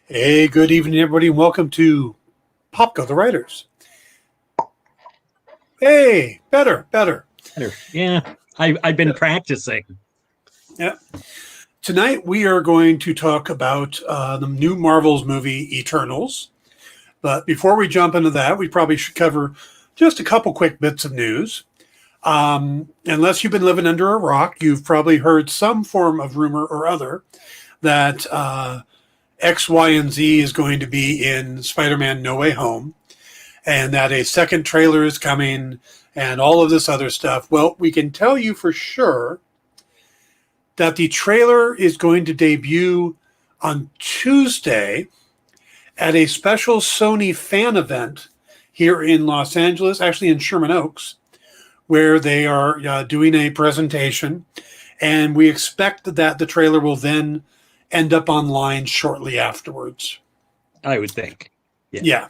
Hey, good evening, everybody, and welcome to Popco, the Writers. Hey, better. Yeah, I've been practicing. Yeah. Tonight we are going to talk about the new Marvel's movie, Eternals. But before we jump into that, we probably should cover just a couple quick bits of news. Unless you've been living under a rock, you've probably heard some form of rumor or other that X, Y, and Z is going to be in Spider-Man No Way Home, and that a second trailer is coming and all of this other stuff. Well, we can tell you for sure that the trailer is going to debut on Tuesday at a special Sony fan event here in Los Angeles, actually in Sherman Oaks, where they are doing a presentation. And we expect that the trailer will then end up online shortly afterwards. I would think. Yeah.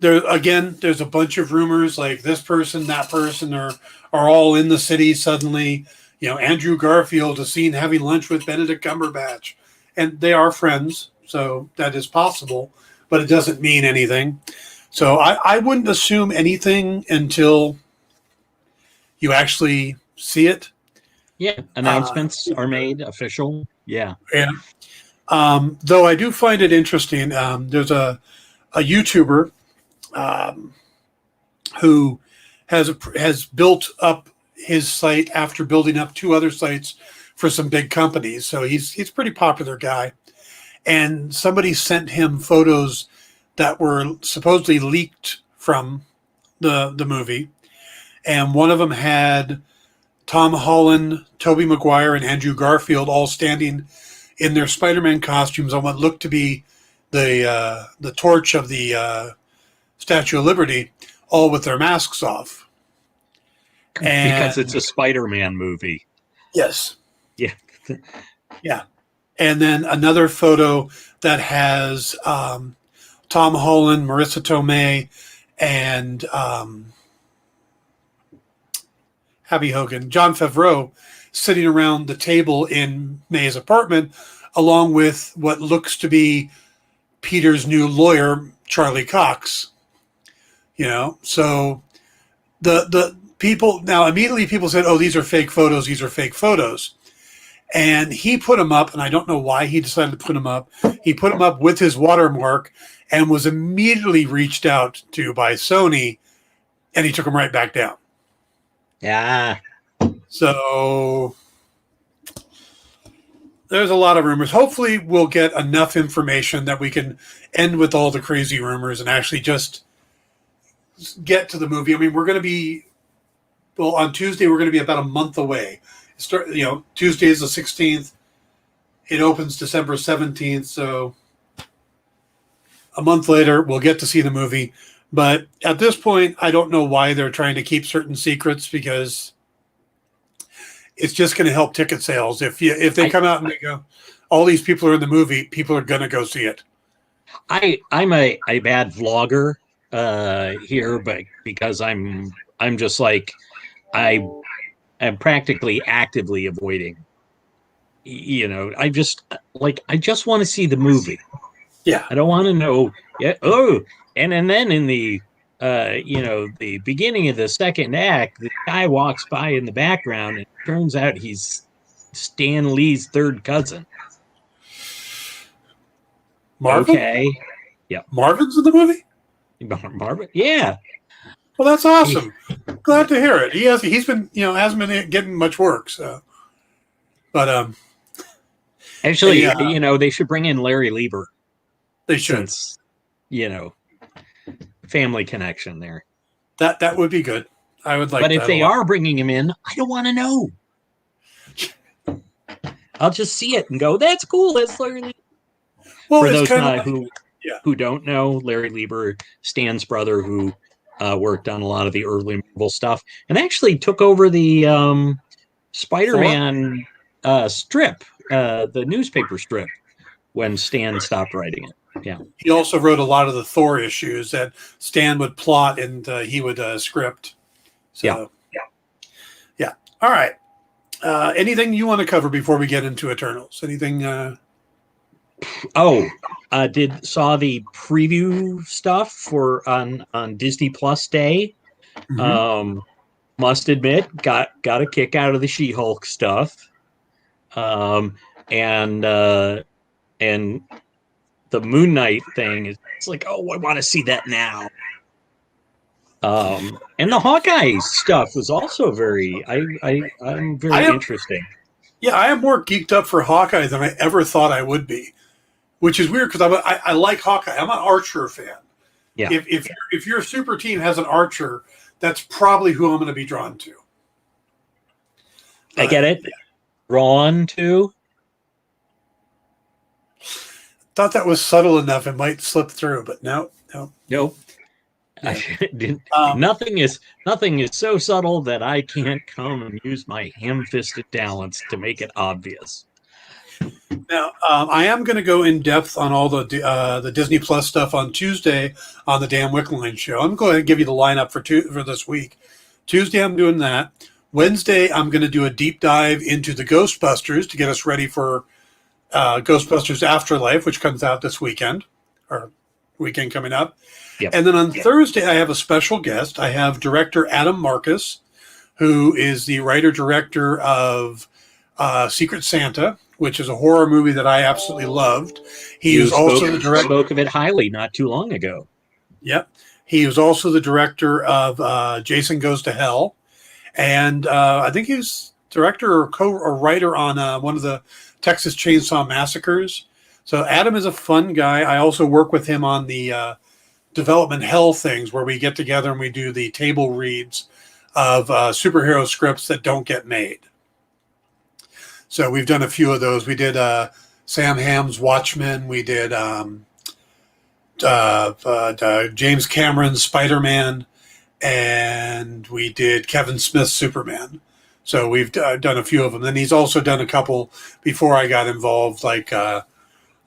There's a bunch of rumors like this person, that person are all in the city suddenly. You know, Andrew Garfield is seen having lunch with Benedict Cumberbatch, and they are friends, so that is possible, but it doesn't mean anything. So I wouldn't assume anything until you actually see it. Yeah, announcements are made official. Yeah. Though I do find it interesting. There's a YouTuber who has built up his site after building up two other sites for some big companies. So he's a pretty popular guy. And somebody sent him photos that were supposedly leaked from the movie. And one of them had Tom Holland, Tobey Maguire, and Andrew Garfield all standing in their Spider-Man costumes on what looked to be the torch of the Statue of Liberty, all with their masks off. And because it's a Spider-Man movie. Yes. Yeah. Yeah. And then another photo that has Tom Holland, Marissa Tomei, and Abby Hogan, John Favreau, sitting around the table in May's apartment, along with what looks to be Peter's new lawyer, Charlie Cox. You know, so the people now immediately people said, "Oh, these are fake photos. These are fake photos." And he put them up, and I don't know why he decided to put them up. He put them up with his watermark and was immediately reached out to by Sony, and he took them right back down. Yeah. So there's a lot of rumors. Hopefully we'll get enough information that we can end with all the crazy rumors and actually just get to the movie. I mean, we're going to be, well, on Tuesday, we're going to be about a month away. Tuesday is the 16th. It opens December 17th. So a month later, we'll get to see the movie. But at this point, I don't know why they're trying to keep certain secrets, because it's just going to help ticket sales. If they come out and they go, all these people are in the movie, people are going to go see it. I'm a bad vlogger here, but because I'm just like I'm practically actively avoiding. You know, I just want to see the movie. Yeah, I don't want to know. Yeah. Oh, and then in the the beginning of the second act, the guy walks by in the background, and it turns out he's Stan Lee's third cousin. Marvin? Okay. Yeah. Marvin's in the movie? Marvin? Yeah. Well, that's awesome. Glad to hear it. He's been, hasn't been getting much work, so. But actually, they should bring in Larry Lieber. They should. Since, family connection there. That would be good. I would like that. But if they are bringing him in, I don't want to know. I'll just see it and go, that's cool. That's Larry Lieber. Well, for those who don't know, Larry Lieber, Stan's brother, who worked on a lot of the early Marvel stuff and actually took over the Spider-Man strip, the newspaper strip, when Stan stopped writing it. Yeah. He also wrote a lot of the Thor issues that Stan would plot and he would script. So, yeah. All right. Anything you want to cover before we get into Eternals? Anything? Saw the preview stuff for on Disney Plus Day. Mm-hmm. Must admit, got a kick out of the She-Hulk stuff. And the Moon Knight thing is, it's like, oh, I want to see that now. And the Hawkeye stuff was also I'm very interesting. Yeah, I am more geeked up for Hawkeye than I ever thought I would be, which is weird because I like Hawkeye. I'm an Archer fan. Yeah. If your super team has an Archer, that's probably who I'm going to be drawn to. I get it. Ron too. Thought that was subtle enough; it might slip through, but no. Nope. Nothing is so subtle that I can't come and use my ham-fisted talents to make it obvious. Now, I am going to go in depth on all the Disney Plus stuff on Tuesday on the Dan Wickline show. I'm going to give you the lineup for this week. Tuesday, I'm doing that. Wednesday, I'm going to do a deep dive into the Ghostbusters to get us ready for Ghostbusters Afterlife, which comes out this weekend, or weekend coming up. Yep. And then on Thursday, I have a special guest. I have director Adam Marcus, who is the writer-director of Secret Santa, which is a horror movie that I absolutely loved. He is also the director. Spoke of it highly not too long ago. Yep. He was also the director of Jason Goes to Hell. And I think he was director or writer on one of the Texas Chainsaw Massacres. So Adam is a fun guy. I also work with him on the Development Hell things where we get together and we do the table reads of superhero scripts that don't get made. So we've done a few of those. We did Sam Hamm's Watchmen. We did James Cameron's Spider-Man. And we did Kevin Smith's Superman. So we've done a few of them. And he's also done a couple before I got involved, like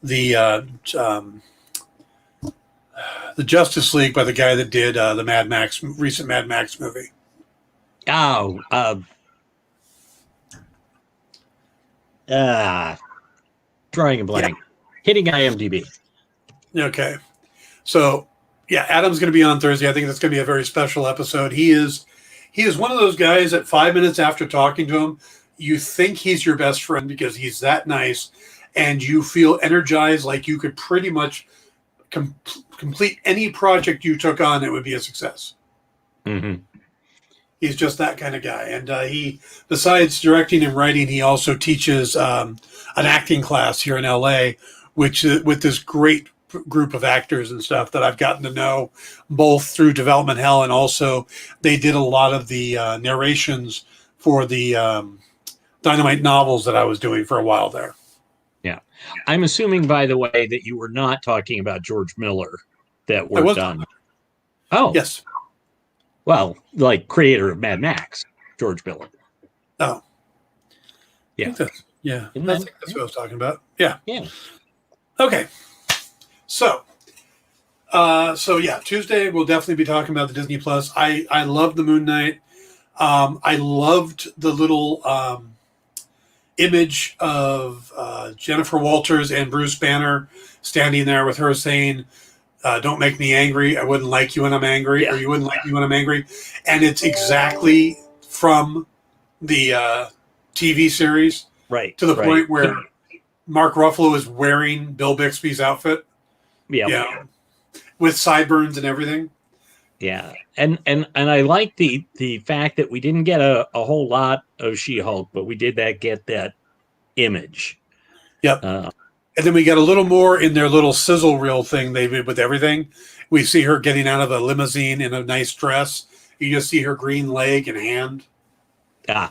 the Justice League by the guy that did the recent Mad Max movie. Oh, drawing a blank. Yeah. Hitting IMDb. Okay. So, yeah, Adam's going to be on Thursday. I think that's going to be a very special episode. He is one of those guys that 5 minutes after talking to him, you think he's your best friend because he's that nice, and you feel energized like you could pretty much complete any project you took on. It would be a success. Mm-hmm. He's just that kind of guy. And he, besides directing and writing, he also teaches an acting class here in LA, which with this great group of actors and stuff that I've gotten to know both through Development Hell, and also they did a lot of the narrations for the Dynamite novels that I was doing for a while there. Yeah. I'm assuming, by the way, that you were not talking about George Miller that worked on. Oh, yes. Well, like creator of Mad Max, George Miller. Oh, yeah. I think that's what I was talking about. Yeah. Yeah. Okay. So yeah, Tuesday we'll definitely be talking about the Disney Plus. I love the Moon Knight. I loved the little image of Jennifer Walters and Bruce Banner standing there with her saying, "Don't make me angry. I wouldn't like you when I'm angry, or you wouldn't like me when I'm angry." And it's exactly from the TV series, right? To the point where Mark Ruffalo is wearing Bill Bixby's outfit. Yeah, with sideburns and everything. Yeah, and I like the fact that we didn't get a whole lot of She-Hulk, but we did get that image. Yep. And then we got a little more in their little sizzle reel thing they did with everything. We see her getting out of a limousine in a nice dress. You just see her green leg and hand. Yeah.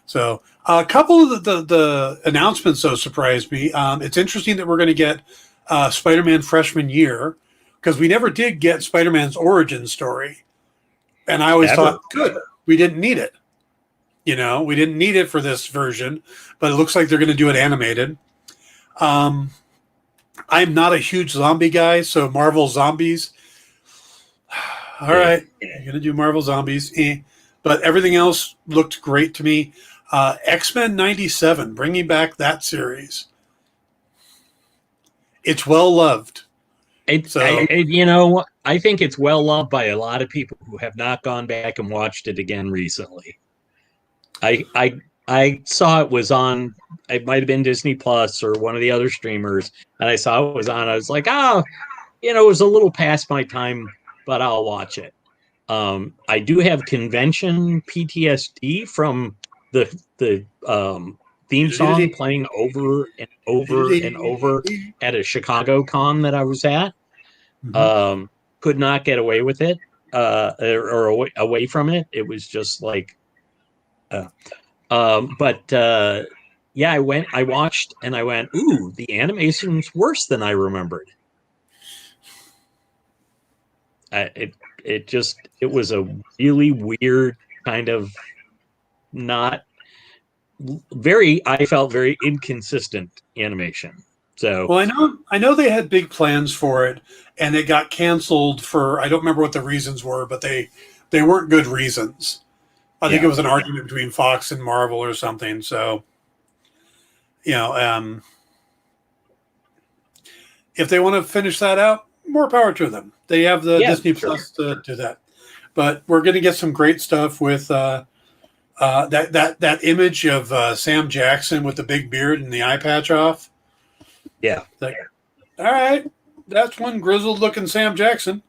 So a couple of the announcements, though, surprised me. It's interesting that we're going to get Spider-Man freshman year, because we never did get Spider-Man's origin story. And I always thought, good, we didn't need it. We didn't need it for this version, but it looks like they're going to do it animated. I'm not a huge zombie guy, so Marvel Zombies. All right, you're going to do Marvel Zombies. But everything else looked great to me. X-Men 97, bringing back that series. It's well loved. I think it's well loved by a lot of people who have not gone back and watched it again recently. I saw it was on. It might have been Disney Plus or one of the other streamers, and I saw it was on. I was like, it was a little past my time, but I'll watch it. I do have convention PTSD from the theme song playing over and over and over at a Chicago con that I was at. Mm-hmm. Could not get away with it or away from it. It was just like, I watched and I went, ooh, the animation's worse than I remembered. It was a really weird kind of I felt very inconsistent animation. So, well, I know they had big plans for it, and it got canceled for, I don't remember what the reasons were, but they weren't good reasons. I think it was an argument between Fox and Marvel or something. So, if they want to finish that out, more power to them. They have the Disney Plus to do that. But we're going to get some great stuff with that image of Sam Jackson with the big beard and the eye patch off. Yeah. Like, all right, that's one grizzled looking Sam Jackson.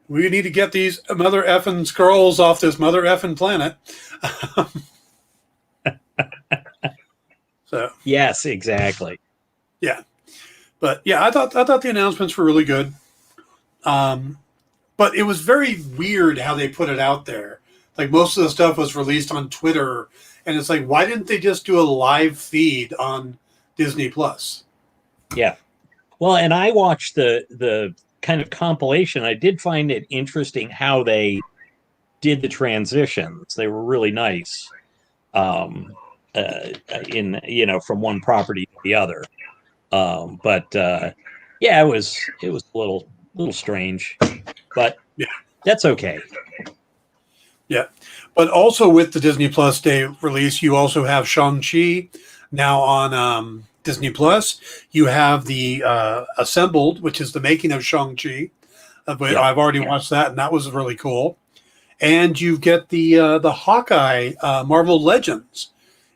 We need to get these mother effing Skrulls off this mother effing planet. So yes, exactly. Yeah, but yeah, I thought the announcements were really good. But it was very weird how they put it out there. Like most of the stuff was released on Twitter, and it's like, why didn't they just do a live feed on Disney Plus? Yeah. Well, and I watched the kind of compilation. I did find it interesting how they did the transitions. They were really nice. From one property to the other. It was a little strange, but that's okay. Yeah. But also with the Disney Plus Day release, you also have Shang-Chi now on Disney Plus. You have the Assembled, which is the making of Shang-Chi. I've already watched that, and that was really cool. And you get the Hawkeye Marvel Legends,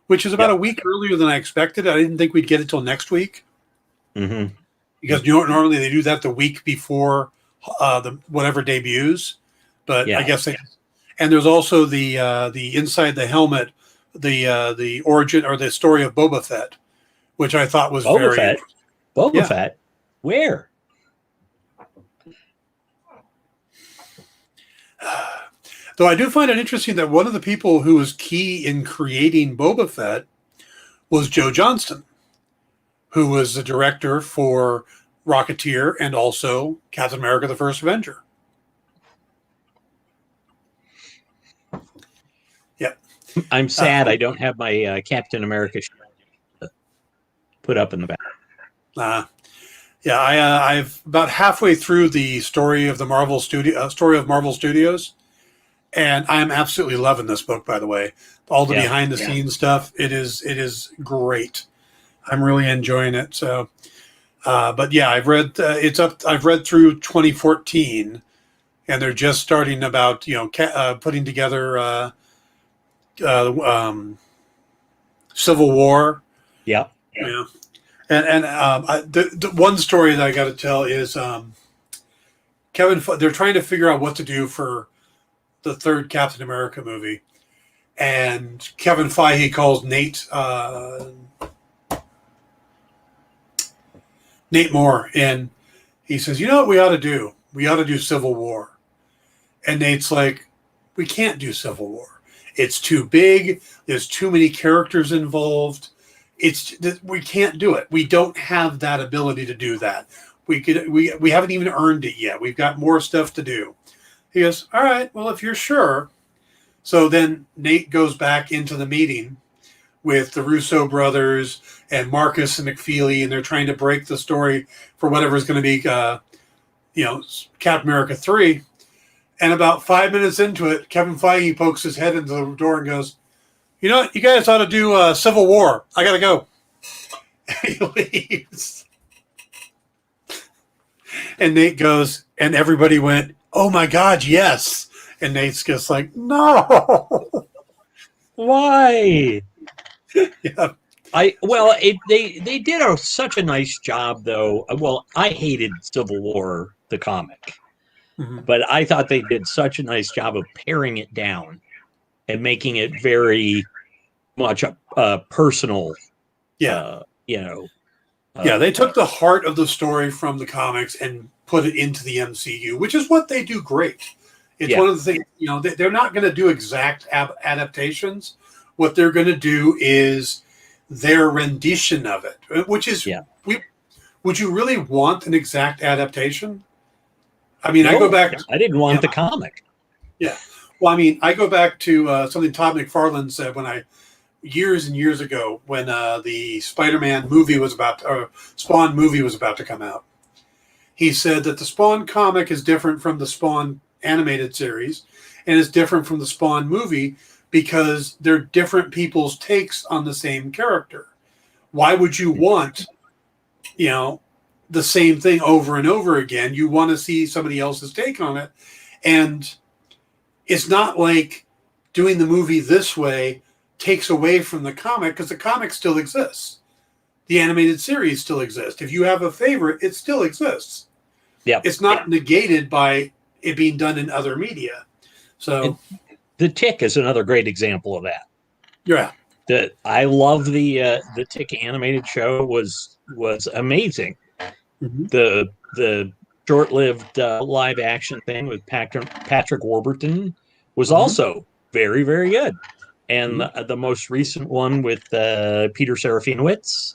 which is about a week earlier than I expected. I didn't think we'd get it till next week. Mm-hmm. Because normally they do that the week before the whatever debuts. But I guess and there's also the inside the helmet, the origin or the story of Boba Fett, which I thought was Boba Fett. Boba Fett? Where? Though I do find it interesting that one of the people who was key in creating Boba Fett was Joe Johnston, who was the director for Rocketeer and also Captain America: The First Avenger. Yeah. I'm sad I don't have my Captain America put up in the back. I've about halfway through the story of the Marvel Studios, and I'm absolutely loving this book. By the way, all the behind the scenes stuff, it is great. I'm really enjoying it. So, I've read I've read through 2014, and they're just starting about putting together Civil War. Yeah. Yeah. And the one story that I got to tell is they're trying to figure out what to do for the third Captain America movie, and Kevin Feige calls Nate Moore, and he says, "You know what we ought to do? We ought to do Civil War." And Nate's like, "We can't do Civil War. It's too big. There's too many characters involved. We can't do it. We don't have that ability to do that. We haven't even earned it yet. We've got more stuff to do." He goes, "All right, well, if you're sure." So then Nate goes back into the meeting with the Russo brothers and Marcus and McFeely, and they're trying to break the story for whatever is going to be, Captain America 3. And about 5 minutes into it, Kevin Feige pokes his head into the door and goes, "You know what? You guys ought to do Civil War. I got to go." And he leaves. And Nate goes, and everybody went, "Oh my God, yes!" And Nate's just like, "No, why?" yeah, They did such a nice job though. Well, I hated Civil War the comic, mm-hmm. but I thought they did such a nice job of paring it down and making it very much a personal, Yeah, uh, you know, yeah." They took the heart of the story from the comics and put it into the MCU, which is what they do great. It's one of the things, they're not going to do exact adaptations. What they're going to do is their rendition of it, which is, would you really want an exact adaptation? I mean, I go back. I didn't want the comic. Yeah. Well, I mean, I go back to something Todd McFarlane said years and years ago when the Spider-Man movie Spawn movie was about to come out. He said that the Spawn comic is different from the Spawn animated series and is different from the Spawn movie because they're different people's takes on the same character. Why would you want, the same thing over and over again? You want to see somebody else's take on it. And it's not like doing the movie this way takes away from the comic, because the comic still exists. The animated series still exists. If you have a favorite, it still exists. Yeah, it's not negated by it being done in other media. So, The Tick is another great example of that. Yeah, I love the Tick animated show was amazing. Mm-hmm. The short-lived live action thing with Patrick Warburton was Mm-hmm. also very, very good. And the most recent one with Peter Serafinowicz,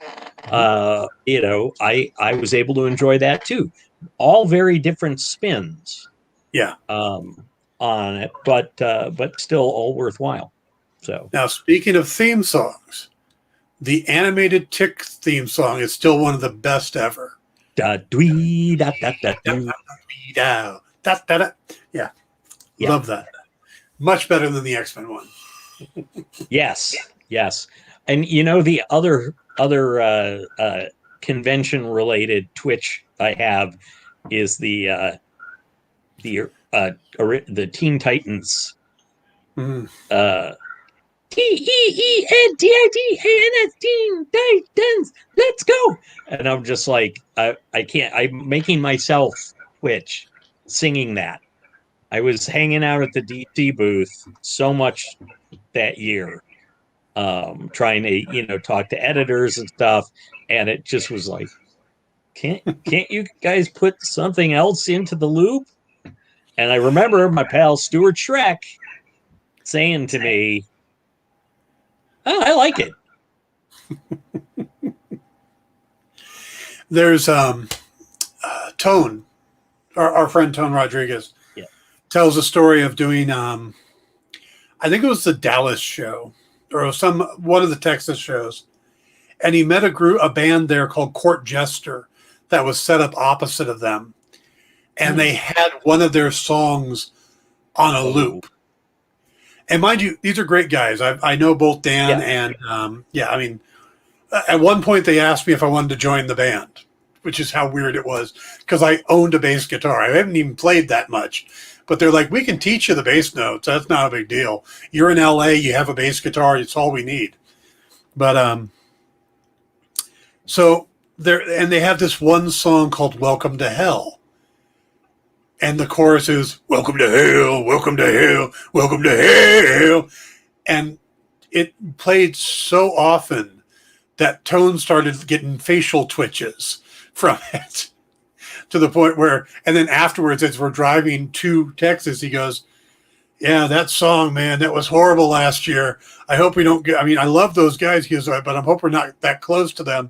I was able to enjoy that too. All very different spins, Yeah, on it, but still all worthwhile. So now speaking of theme songs, the animated Tick theme song is still one of the best ever. Dwee da da da doo. Yeah, love that. Much better than the X-Men one. Yes, and the other convention related Twitch I have is the Teen Titans. TEENTITANS Teen Titans, let's go! And I'm just like, I can't. I'm making myself twitch singing that. I was hanging out at the DC booth so much that year, trying to talk to editors and stuff, and it just was like, can't you guys put something else into the loop? And I remember my pal Stuart Schreck saying to me, "Oh, I like it." There's Tone, our friend Tone Rodriguez, tells a story of doing I think it was the Dallas show or one of the Texas shows, and he met a band there called Court Jester that was set up opposite of them, and they had one of their songs on a loop. And mind you, these are great guys. I know both Dan and I mean, at one point they asked me if I wanted to join the band, which is how weird it was because I owned a bass guitar. I haven't even played that much, but they're like, "We can teach you the bass notes. That's not a big deal. You're in LA. You have a bass guitar. It's all we need." But so they have this one song called "Welcome to Hell." And the chorus is, "Welcome to hell, welcome to hell, welcome to hell." And it played so often that Tone started getting facial twitches from it to the point where, and then afterwards, as we're driving to Texas, he goes, "Yeah, that song, man, that was horrible last year. I hope we don't I mean, I love those guys," he goes, "but I hope we're not that close to them."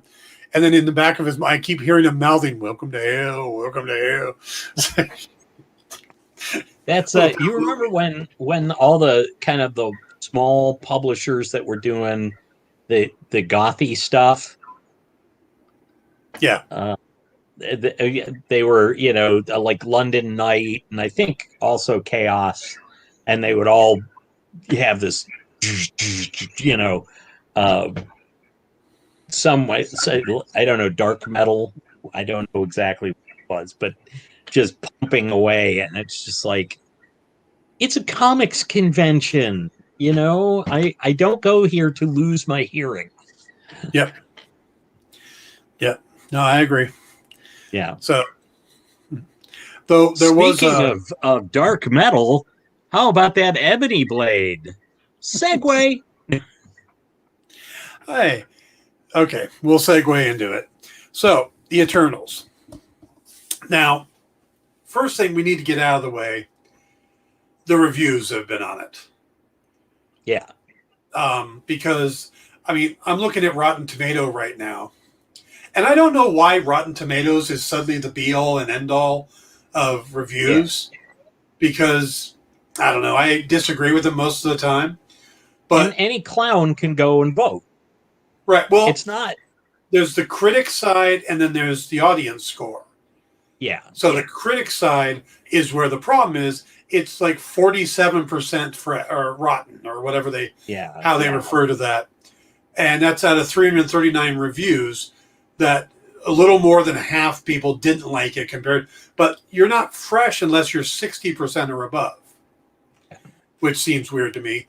And then in the back of his mind, I keep hearing him mouthing, "Welcome to hell, welcome to hell." That's you remember when all the kind of the small publishers that were doing the gothy stuff, they were like London Night and I think also Chaos, and they would all have this some way, I don't know, dark metal, I don't know exactly what was, but just pumping away. And it's just like, it's a comics convention. I don't go here to lose my hearing. Yep. Yep. No, I agree. Yeah. So, though there Speaking of dark metal, how about that ebony blade? Segue. Hey, okay, we'll segue into it. So, the Eternals. Now, first thing we need to get out of the way, the reviews have been on it. Yeah. Because, I mean, I'm looking at Rotten Tomato right now, and I don't know why Rotten Tomatoes is suddenly the be-all and end-all of reviews, because, I don't know, I disagree with them most of the time. But and any clown can go and vote. Right. Well, it's not. There's the critic side, and then there's the audience score. Yeah. So the critic side is where the problem is. It's like 47% or rotten, or whatever how they refer to that, and that's out of 339 reviews. That a little more than half people didn't like it compared. But you're not fresh unless you're 60% or above, which seems weird to me.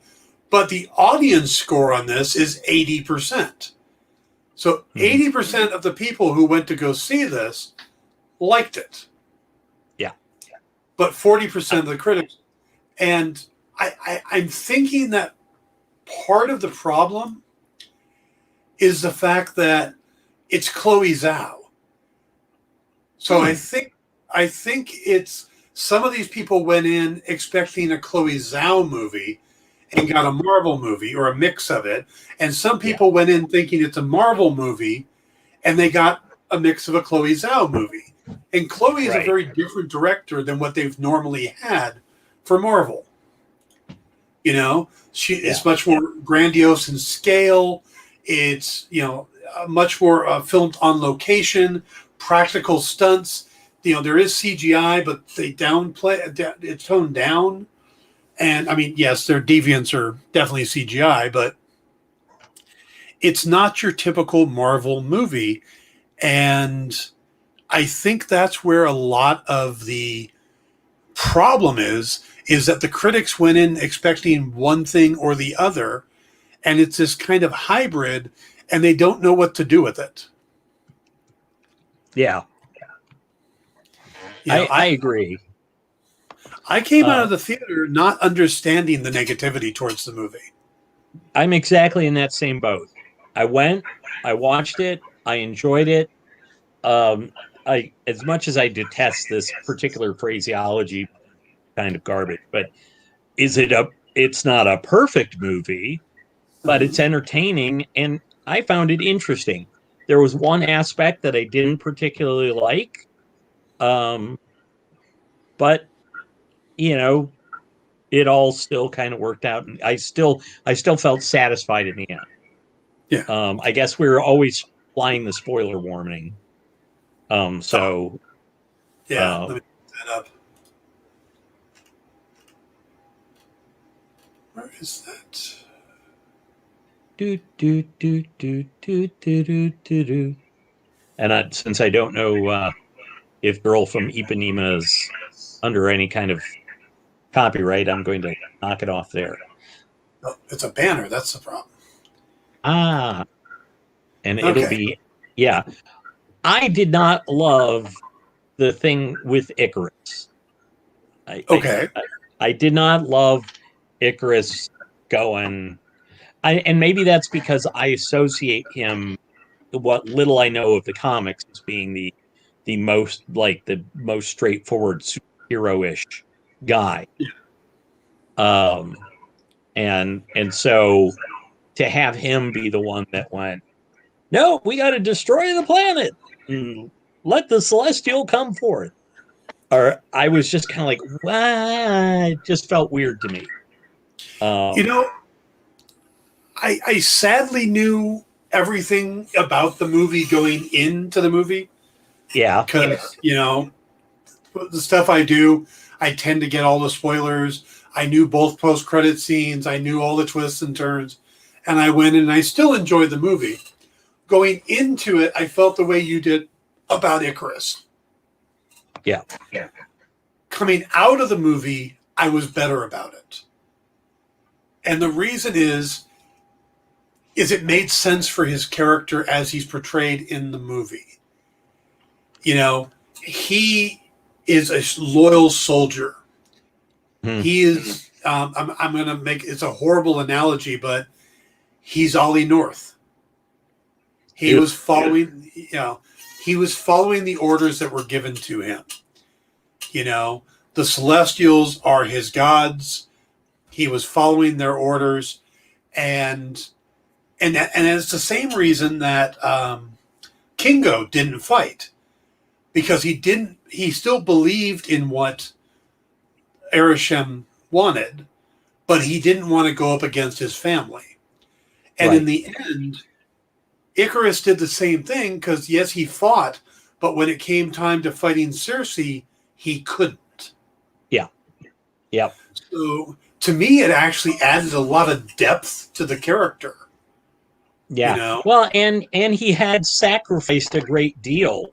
But the audience score on this is 80%. So 80% of the people who went to go see this liked it. Yeah. But 40% of the critics. And I'm thinking that part of the problem is the fact that it's Chloe Zhao. So I think it's some of these people went in expecting a Chloe Zhao movie and got a Marvel movie or a mix of it. And some people went in thinking it's a Marvel movie and they got a mix of a Chloe Zhao movie. And Chloe is a very different director than what they've normally had for Marvel. She is much more grandiose in scale. It's, much more filmed on location, practical stunts. There is CGI, but they it's toned down. And I mean, yes, their deviants are definitely CGI, but it's not your typical Marvel movie. And I think that's where a lot of the problem is that the critics went in expecting one thing or the other, and it's this kind of hybrid, and they don't know what to do with it. Yeah. I agree. I came out of the theater not understanding the negativity towards the movie. I'm exactly in that same boat. I went, I watched it, I enjoyed it. As much as I detest this particular phraseology, kind of garbage, but it's not a perfect movie, but it's entertaining, and I found it interesting. There was one aspect that I didn't particularly like, but it all still kind of worked out, and I still felt satisfied in the end. Yeah. I guess we were always flying the spoiler warning. So yeah, let me put that up. Where is that? And since I don't know if Girl from Ipanema is under any kind of copyright, I'm going to knock it off there. Oh, it's a banner. That's the problem. And it'll be, I did not love the thing with Icarus. I did not love Icarus going. And maybe that's because I associate him, what little I know of the comics, as being the most straightforward superhero-ish guy. And so to have him be the one that went, no, we got to destroy the planet and let the Celestial come forth. Or I was just kind of like, what? It just felt weird to me. I sadly knew everything about the movie going into the movie. Yeah. Because, the stuff I do, I tend to get all the spoilers. I knew both post-credit scenes. I knew all the twists and turns. And I went in and I still enjoyed the movie. Going into it, I felt the way you did about Icarus. Yeah. Coming out of the movie, I was better about it. And the reason is it made sense for his character as he's portrayed in the movie. You know, he is a loyal soldier. He is, I'm going to make, it's a horrible analogy, but he's Ollie North. He was following, he was following the orders that were given to him. You know, the Celestials are his gods. He was following their orders, and it's the same reason that Kingo didn't fight, because he still believed in what Arishem wanted, but he didn't want to go up against his family. And in the end, Icarus did the same thing, because yes, he fought, but when it came time to fighting Cersei, he couldn't. Yeah. So to me, it actually added a lot of depth to the character. Yeah. You know? Well, and he had sacrificed a great deal.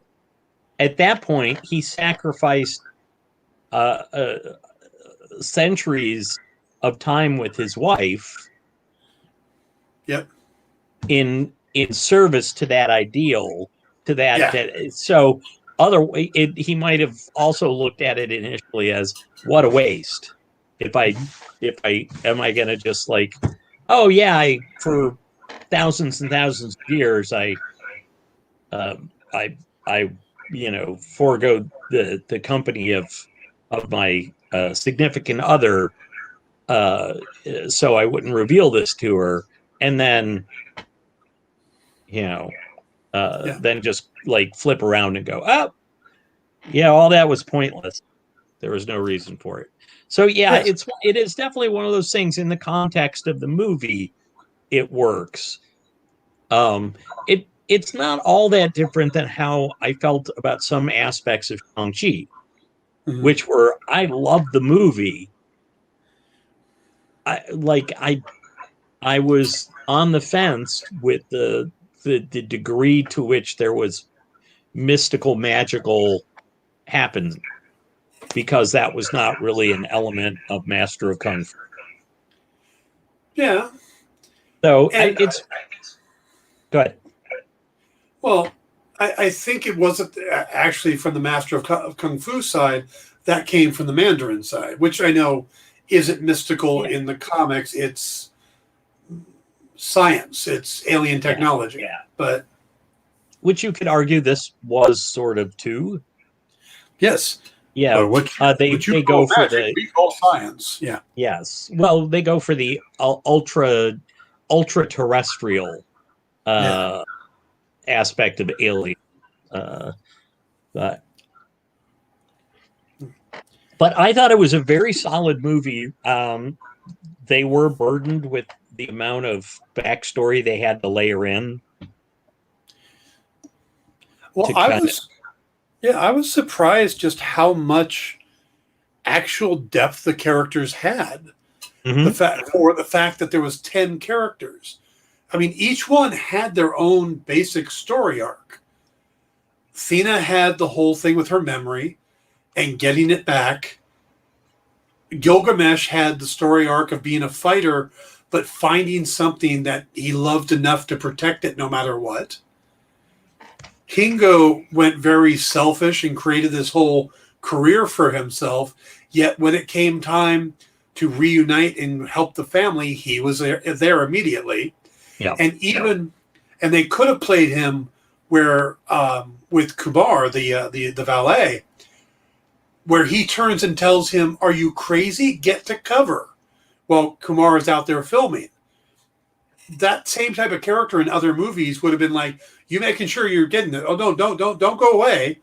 At that point, he sacrificed centuries of time with his wife. Yep. In service to that ideal, to that. Yeah. So he might have also looked at it initially as, what a waste. If I am I going to just like, oh yeah, for thousands and thousands of years, I forego the company of my significant other, so I wouldn't reveal this to her, and then then just like flip around and go, oh yeah, all that was pointless. There was no reason for it. So yeah, it is definitely one of those things. In the context of the movie, it works. It's not all that different than how I felt about some aspects of Shang-Chi, which were, I loved the movie. I was on the fence with the degree to which there was mystical, magical happening, because that was not really an element of Master of Kung Fu. Yeah. So it's go ahead. Well, I think it wasn't actually from the Master of Kung Fu side. That came from the Mandarin side, which I know isn't mystical in the comics. It's science. It's alien technology. Yeah. But which you could argue this was sort of too. Yes. Yeah. They go for magic, we call science. Yeah. Yes. Well, they go for the ultra terrestrial aspect of Alien. But I thought it was a very solid movie. They were burdened with the amount of backstory they had to layer in. Well, I was surprised just how much actual depth the characters had. The fact that there was 10 characters. I mean, each one had their own basic story arc. Thena had the whole thing with her memory and getting it back. Gilgamesh had the story arc of being a fighter, but finding something that he loved enough to protect it no matter what. Kingo went very selfish and created this whole career for himself. Yet when it came time to reunite and help the family, he was there immediately. Yeah. And they could have played him where with Kumar, the valet, where he turns and tells him, "Are you crazy? Get to cover." Well, Kumar is out there filming. That same type of character in other movies would have been like, "You making sure you're getting it? Oh no, don't go away,"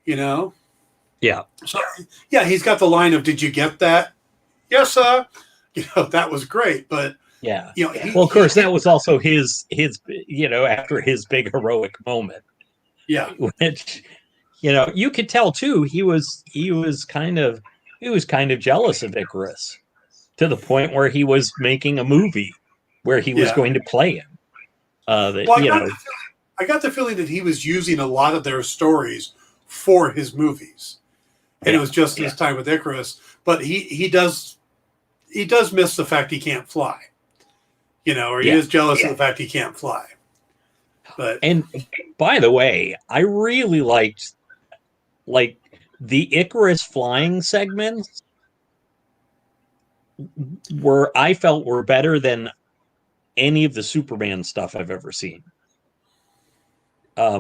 you know. Yeah. So yeah, he's got the line of, "Did you get that?" "Yes, sir." You know, that was great, but yeah. You know, well, of course, that was also his after his big heroic moment. Yeah. Which, you could tell too. He was kind of jealous of Icarus, to the point where he was making a movie where he was going to play him. I got the feeling that he was using a lot of their stories for his movies. and it was just his time with Icarus. But he does miss the fact he can't fly, or he is jealous of the fact he can't fly. And by the way, I really liked the Icarus flying segments I felt were better than any of the Superman stuff I've ever seen. I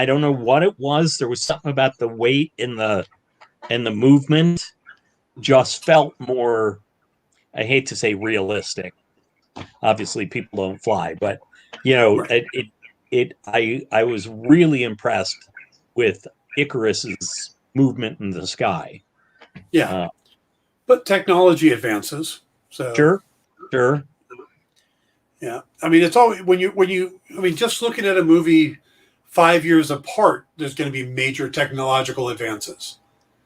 don't know what it was. There was something about the weight and the movement just felt more, I hate to say realistic. Obviously people don't fly, but I was really impressed with Icarus's movement in the sky. Yeah. But technology advances. So Sure. Yeah. I mean, it's always just looking at a movie 5 years apart, there's going to be major technological advances.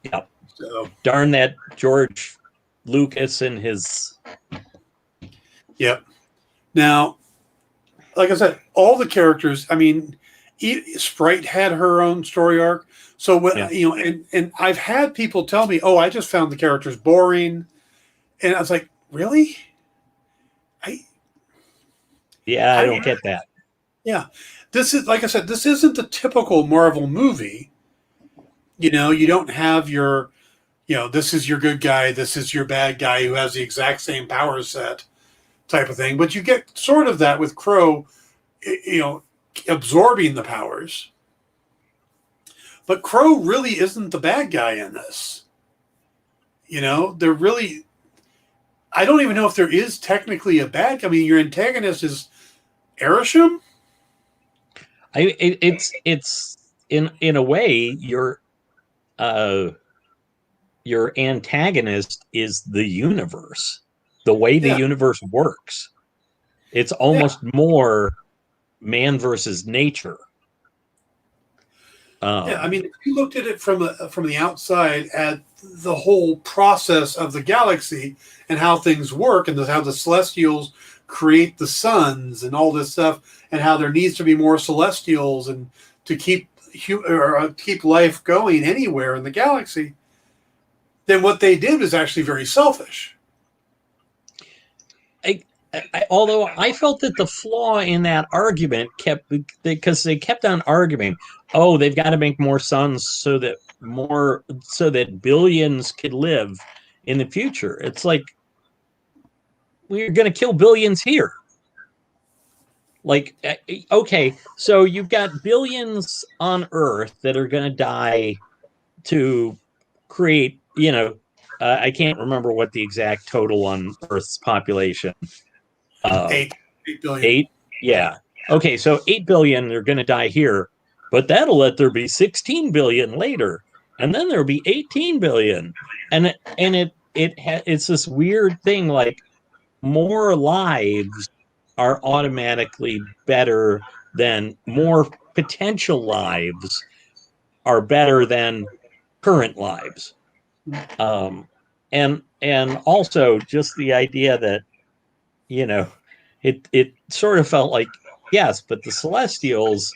Yep. So darn that George Lucas and his. Yep. Now, like I said, all the characters, I mean, Sprite had her own story arc. So, and I've had people tell me, oh, I just found the characters boring. And I was like, really? I don't get that. Yeah. This is, like I said, this isn't the typical Marvel movie. You don't have your, this is your good guy, this is your bad guy who has the exact same power set type of thing. But you get sort of that with Crow, absorbing the powers. But Crow really isn't the bad guy in this. They're really, I don't even know if there is technically a bad guy. I mean, your antagonist is Arishem. It's in a way your antagonist is the universe, the way the universe works. It's almost more man versus nature. I mean, if you looked at it from the outside at the whole process of the galaxy and how things work, and how the Celestials create the suns and all this stuff, and how there needs to be more Celestials and to keep life going anywhere in the galaxy, then what they did was actually very selfish. Although I felt that the flaw in that argument because they kept on arguing, oh, they've got to make more suns so that billions could live in the future. It's like, we're going to kill billions here. Like, okay, so you've got billions on Earth that are going to die to create, I can't remember what the exact total on Earth's population. 8 billion. 8? Yeah. Okay, so 8 billion are going to die here, but that'll let there be 16 billion later, and then there'll be 18 billion. And it's this weird thing, like, more lives are automatically better than more potential lives are better than current lives. And also just the idea that, it sort of felt like, yes, but the Celestials,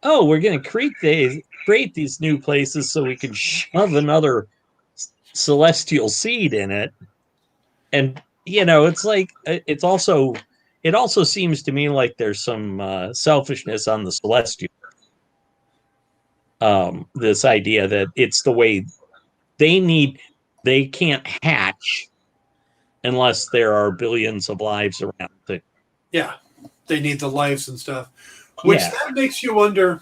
we're going to create these new places so we can shove another celestial seed in it. And, it's like, it also seems to me like there's some selfishness on the Celestial. This idea that it's the way they can't hatch unless there are billions of lives around. Yeah, they need the lives and stuff. Which that makes you wonder,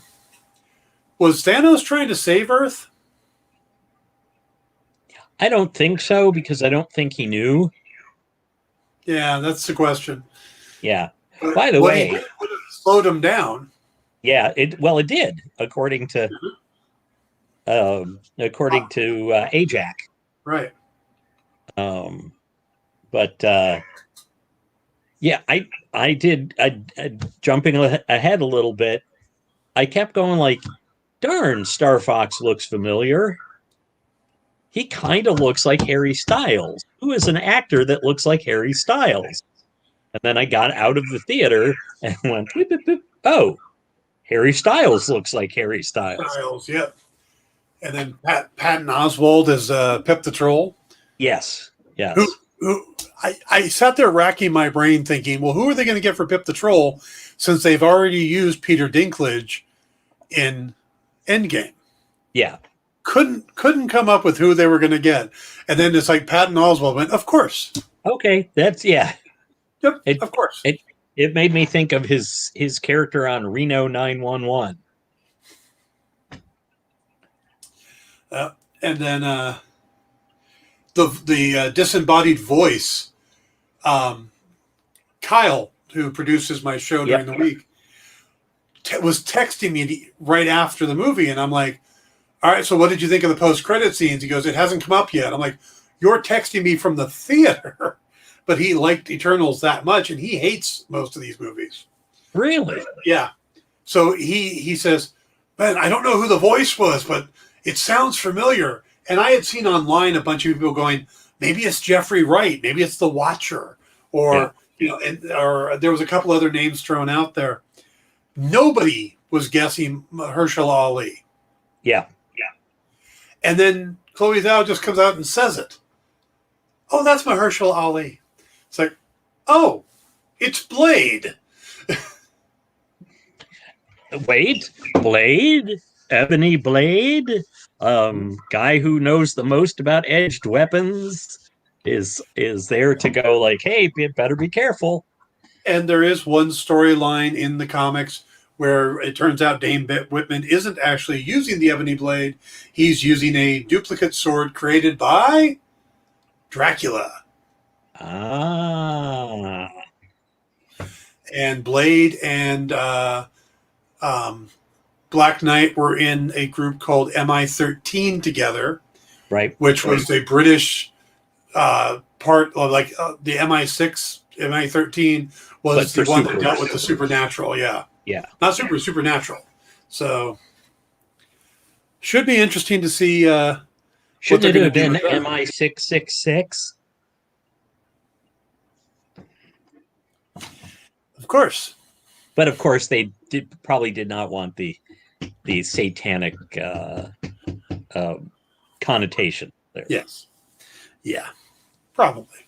was Thanos trying to save Earth? I don't think so, because I don't think he knew. Yeah, that's the question. Yeah. But by the way, it would have slowed him down. Yeah, it did, according to Ajax. Right. But I did. Jumping ahead a little bit, I kept going like, darn, Star Fox looks familiar. He kind of looks like Harry Styles. Who is an actor that looks like Harry Styles? And then I got out of the theater and went, beep, beep, beep. Oh, Harry Styles looks like Harry Styles. Yeah. And then Patton Oswalt as Pip the Troll. Yes. Who I sat there racking my brain thinking, well, who are they going to get for Pip the Troll since they've already used Peter Dinklage in Endgame? Yeah. Couldn't come up with who they were going to get. And then it's like Patton Oswalt went, of course. Okay, that's Yep, of course. It made me think of his character on Reno 911. And then the disembodied voice, Kyle, who produces my show during the week, was texting me right after the movie, and I'm like, all right, so what did you think of the post-credit scenes? He goes, it hasn't come up yet. I'm like, you're texting me from the theater. But he liked Eternals that much, and he hates most of these movies. Really? Yeah. So he says, man, I don't know who the voice was, but it sounds familiar. And I had seen online a bunch of people going, maybe it's Jeffrey Wright, maybe it's the Watcher, or or there was a couple other names thrown out there. Nobody was guessing Mahershala Ali. Yeah. And then Chloe Zhao just comes out and says it. Oh, that's Mahershala Ali. It's like, oh, it's Blade. Wait, Blade? Ebony Blade? Guy who knows the most about edged weapons is there to go like, hey, better be careful. And there is one storyline in the comics where it turns out Dane Whitman isn't actually using the Ebony Blade. He's using a duplicate sword created by Dracula. Ah. And Blade and Black Knight were in a group called MI13 together. Right. Which was a British part of the MI6, MI13 was the one that dealt with the supernatural. Yeah. Yeah. Not supernatural. So should be interesting to see. Shouldn't it have been MI666? Of course. But of course, they probably did not want the satanic connotation there. Yes. Yeah. Probably.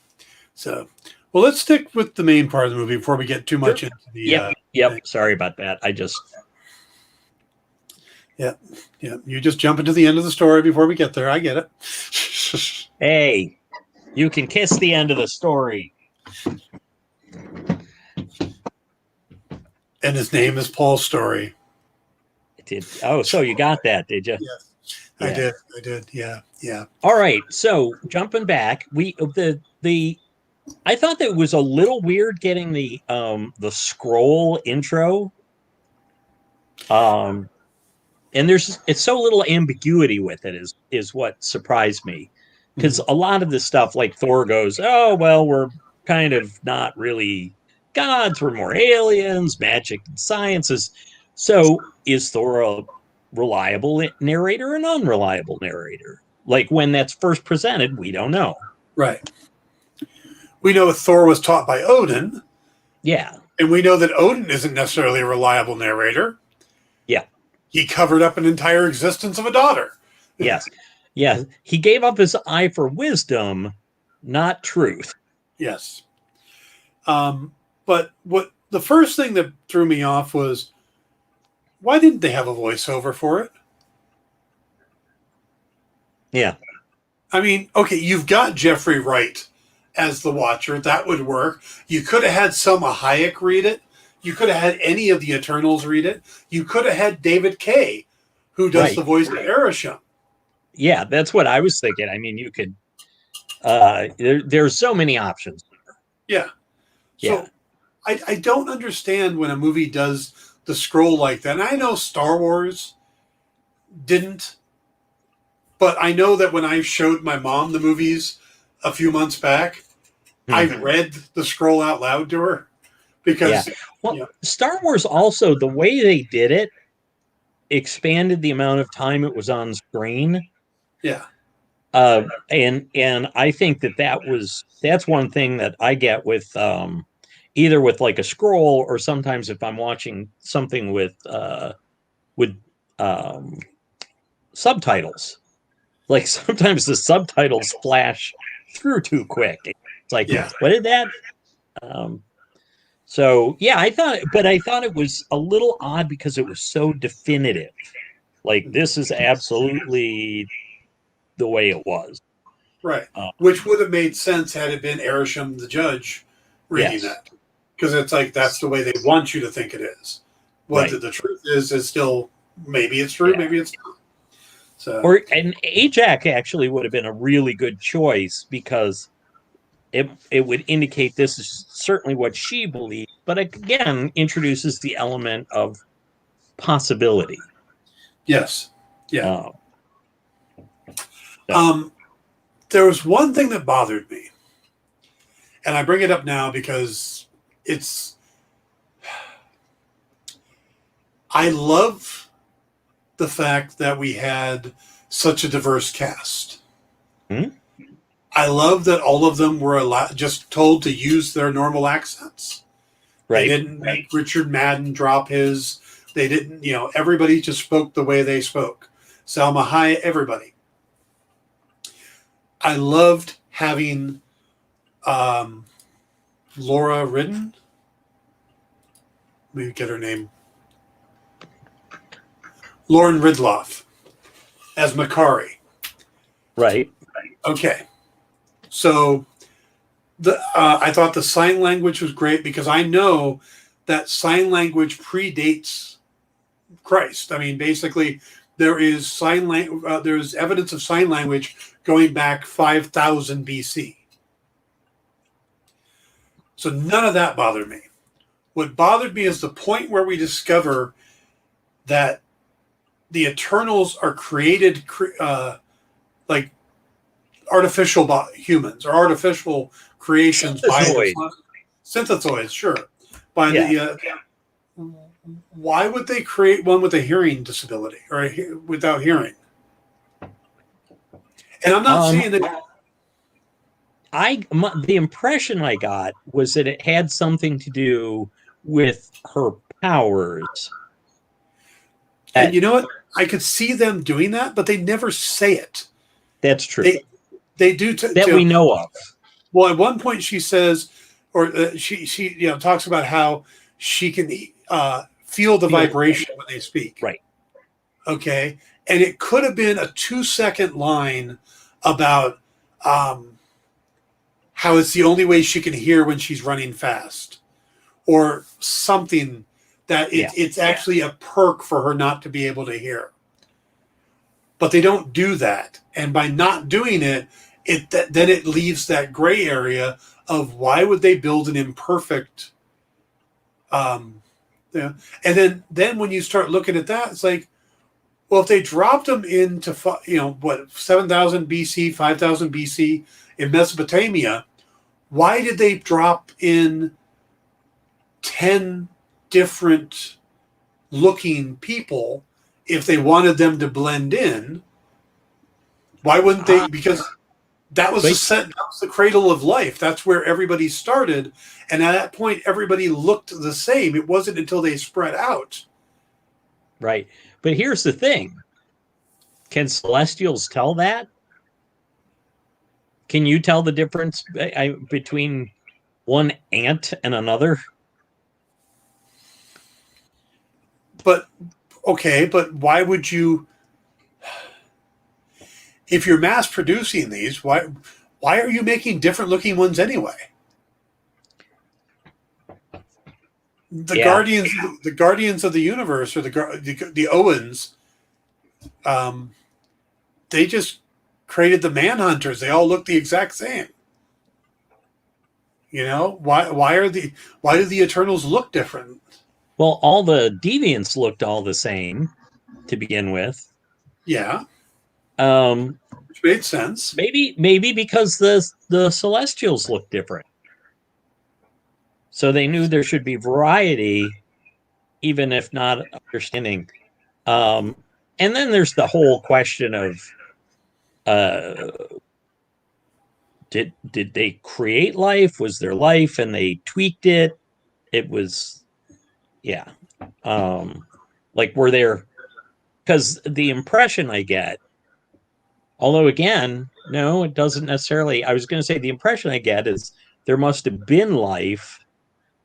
So, well, let's stick with the main part of the movie before we get too much into the. Yep. Sorry about that. Yeah. You just jump into the end of the story before we get there. I get it. Hey, you can kiss the end of the story. And his name is Paul Story. It did. Oh, so you got that, did you? Yes, yeah. I did. Yeah. All right. So jumping back, I thought that it was a little weird getting the scroll intro. And it's so little ambiguity with it is what surprised me. Because a lot of this stuff, like Thor goes, oh, well, we're kind of not really gods, we're more aliens, magic and sciences. So is Thor a reliable narrator or an unreliable narrator? Like when that's first presented, we don't know. Right. We know Thor was taught by Odin. Yeah. And we know that Odin isn't necessarily a reliable narrator. Yeah. He covered up an entire existence of a daughter. Yes. Yeah. He gave up his eye for wisdom, not truth. Yes. But what the first thing that threw me off was, why didn't they have a voiceover for it? Yeah. I mean, okay, you've got Jeffrey Wright as the Watcher. That would work. You could have had Selma Hayek read it. You could have had any of the Eternals read it. You could have had David Kaye, who does the voice of Arishem. Yeah, that's what I was thinking. I mean, you could. There's so many options. Yeah. So I don't understand when a movie does the scroll like that. And I know Star Wars didn't, but I know that when I showed my mom the movies a few months back, I read the scroll out loud to her because Star Wars also, the way they did it expanded the amount of time it was on screen. Yeah. And I think that's one thing that I get with either with like a scroll, or sometimes if I'm watching something with subtitles. Like sometimes the subtitles flash through too quick. It's like, what did that? So yeah, I thought it was a little odd because it was so definitive. Like this is absolutely the way it was. Right. Which would have made sense had it been Erisham, the judge, reading that. Because it's like, that's the way they want you to think it is. Whether the truth is still, maybe it's true, maybe it's not. So. And Ajax actually would have been a really good choice because it would indicate this is certainly what she believes, but again, introduces the element of possibility. Yes. Yeah. There was one thing that bothered me, and I bring it up now because I love the fact that we had such a diverse cast. I love that all of them were just told to use their normal accents. Right. They didn't make Richard Madden drop his. They didn't, everybody just spoke the way they spoke. Salma Hayek, everybody. I loved having Laura Ridden. Let me get her name. Lauren Ridloff as Makari. Right. Okay. So I thought the sign language was great because I know that sign language predates Christ. I mean, basically, there is there's evidence of sign language going back 5,000 BC. So none of that bothered me. What bothered me is the point where we discover that the Eternals are created like artificial humans or artificial creations by synthesoids, sure. Why would they create one with a hearing disability or without hearing? And I'm not saying that. The impression I got was that it had something to do with her powers. And you know what? I could see them doing that, but they never say it. That's true. They do we know of. Well, at one point she says, or she talks about how she can feel the vibration when they speak. Right. Okay. And it could have been a 2-second line about how it's the only way she can hear when she's running fast, or something that it's actually a perk for her not to be able to hear. But they don't do that. And by not doing it, then it leaves that gray area of why would they build an imperfect and then when you start looking at that, it's like, well, if they dropped them into 7,000 BC, 5,000 BC in Mesopotamia, why did they drop in 10 different looking people if they wanted them to blend in? Why wouldn't they? Because that was the cradle of life. That's where everybody started. And at that point, everybody looked the same. It wasn't until they spread out. Right. But here's the thing. Can Celestials tell that? Can you tell the difference between one ant and another? But, okay, but why would you... If you're mass producing these, why are you making different looking ones anyway? The Guardians of the Universe, or the Owens, they just created the Manhunters. They all look the exact same. Why do the Eternals look different? Well, all the deviants looked all the same to begin with. Yeah. Which made sense. Maybe because the Celestials look different. So they knew there should be variety, even if not understanding. And then there's the whole question of did they create life? Was there life and they tweaked it? It was, like, were there because the impression I get, although again, no, it doesn't necessarily. I was going to say the impression I get is there must have been life,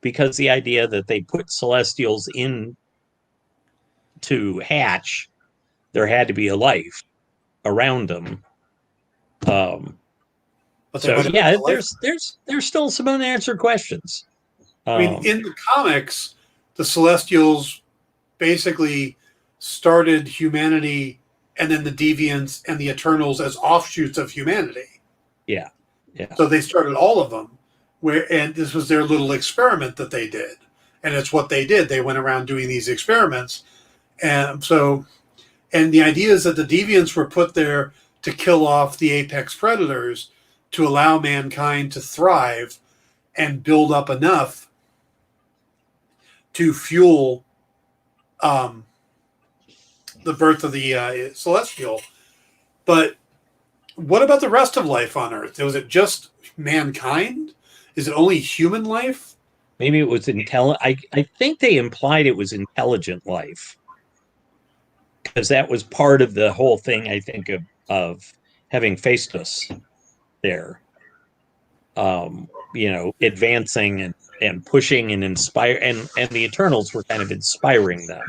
because the idea that they put Celestials in to hatch, there had to be a life around them. So yeah, there's still some unanswered questions. I mean, in the comics, the Celestials basically started humanity, and then the Deviants and the Eternals as offshoots of humanity. Yeah. So they started all of them, and this was their little experiment that they did, and it's what they did. They went around doing these experiments, and the idea is that the Deviants were put there to kill off the apex predators, to allow mankind to thrive and build up enough to fuel the birth of the Celestial. But what about the rest of life on Earth? Was it just mankind? Is it only human life? Maybe it was intelligent. I think they implied it was intelligent life, because that was part of the whole thing, I think, of having Phaestus there. Advancing and pushing and inspire, and the Eternals were kind of inspiring them.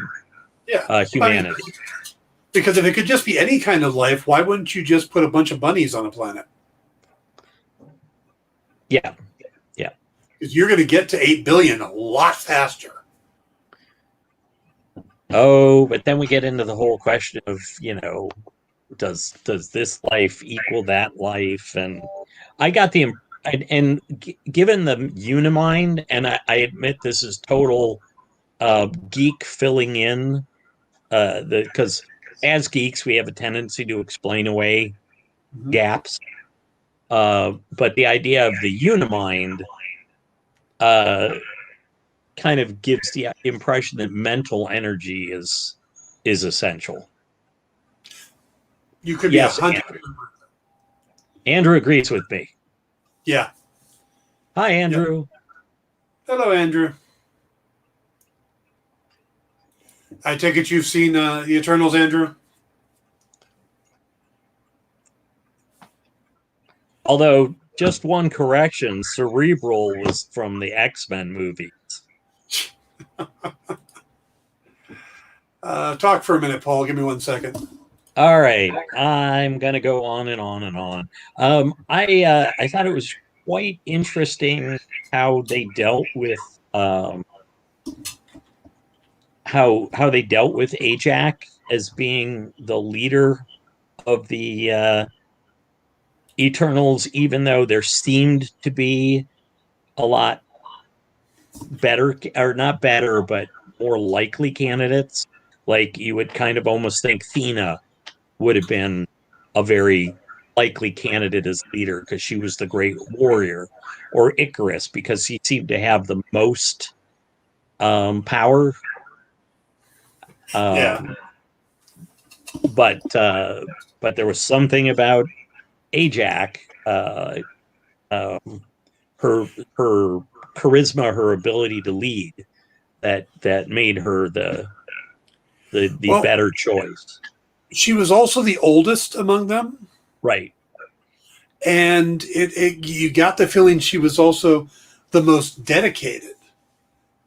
Yeah, humanity. I mean, because if it could just be any kind of life, why wouldn't you just put a bunch of bunnies on a planet? Yeah. Because you're going to get to 8 billion a lot faster. Oh, but then we get into the whole question of, does this life equal that life? And I got given the Unimind, and I admit this is total geek filling in, because as geeks we have a tendency to explain away gaps, but the idea of the Unimind kind of gives the impression that mental energy is essential. You could be 100%. Andrew agrees with me. Yeah. Hi, Andrew. Yeah. Hello, Andrew. I take it you've seen the Eternals, Andrew? Although, just one correction, Cerebral was from the X-Men movies. Talk for a minute, Paul. Give me 1 second. All right. I'm going to go on and on and on. I thought it was quite interesting how they dealt with how they dealt with Ajax as being the leader of the Eternals, even though there seemed to be a lot better, or not better, but more likely candidates. Like, you would kind of almost think Thena would have been a very likely candidate as leader, because she was the great warrior, or Icarus, because he seemed to have the most power. But there was something about Ajax, her charisma, her ability to lead, that made her the better choice. She was also the oldest among them, right? And you got the feeling she was also the most dedicated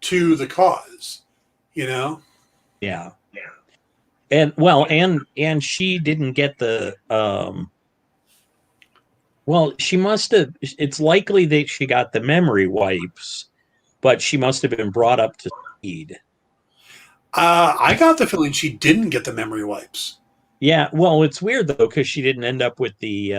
to the cause. Yeah. And she didn't get the she must have. It's likely that she got the memory wipes, but she must have been brought up to speed. I got the feeling she didn't get the memory wipes. Yeah, well, it's weird though, because she didn't end up with the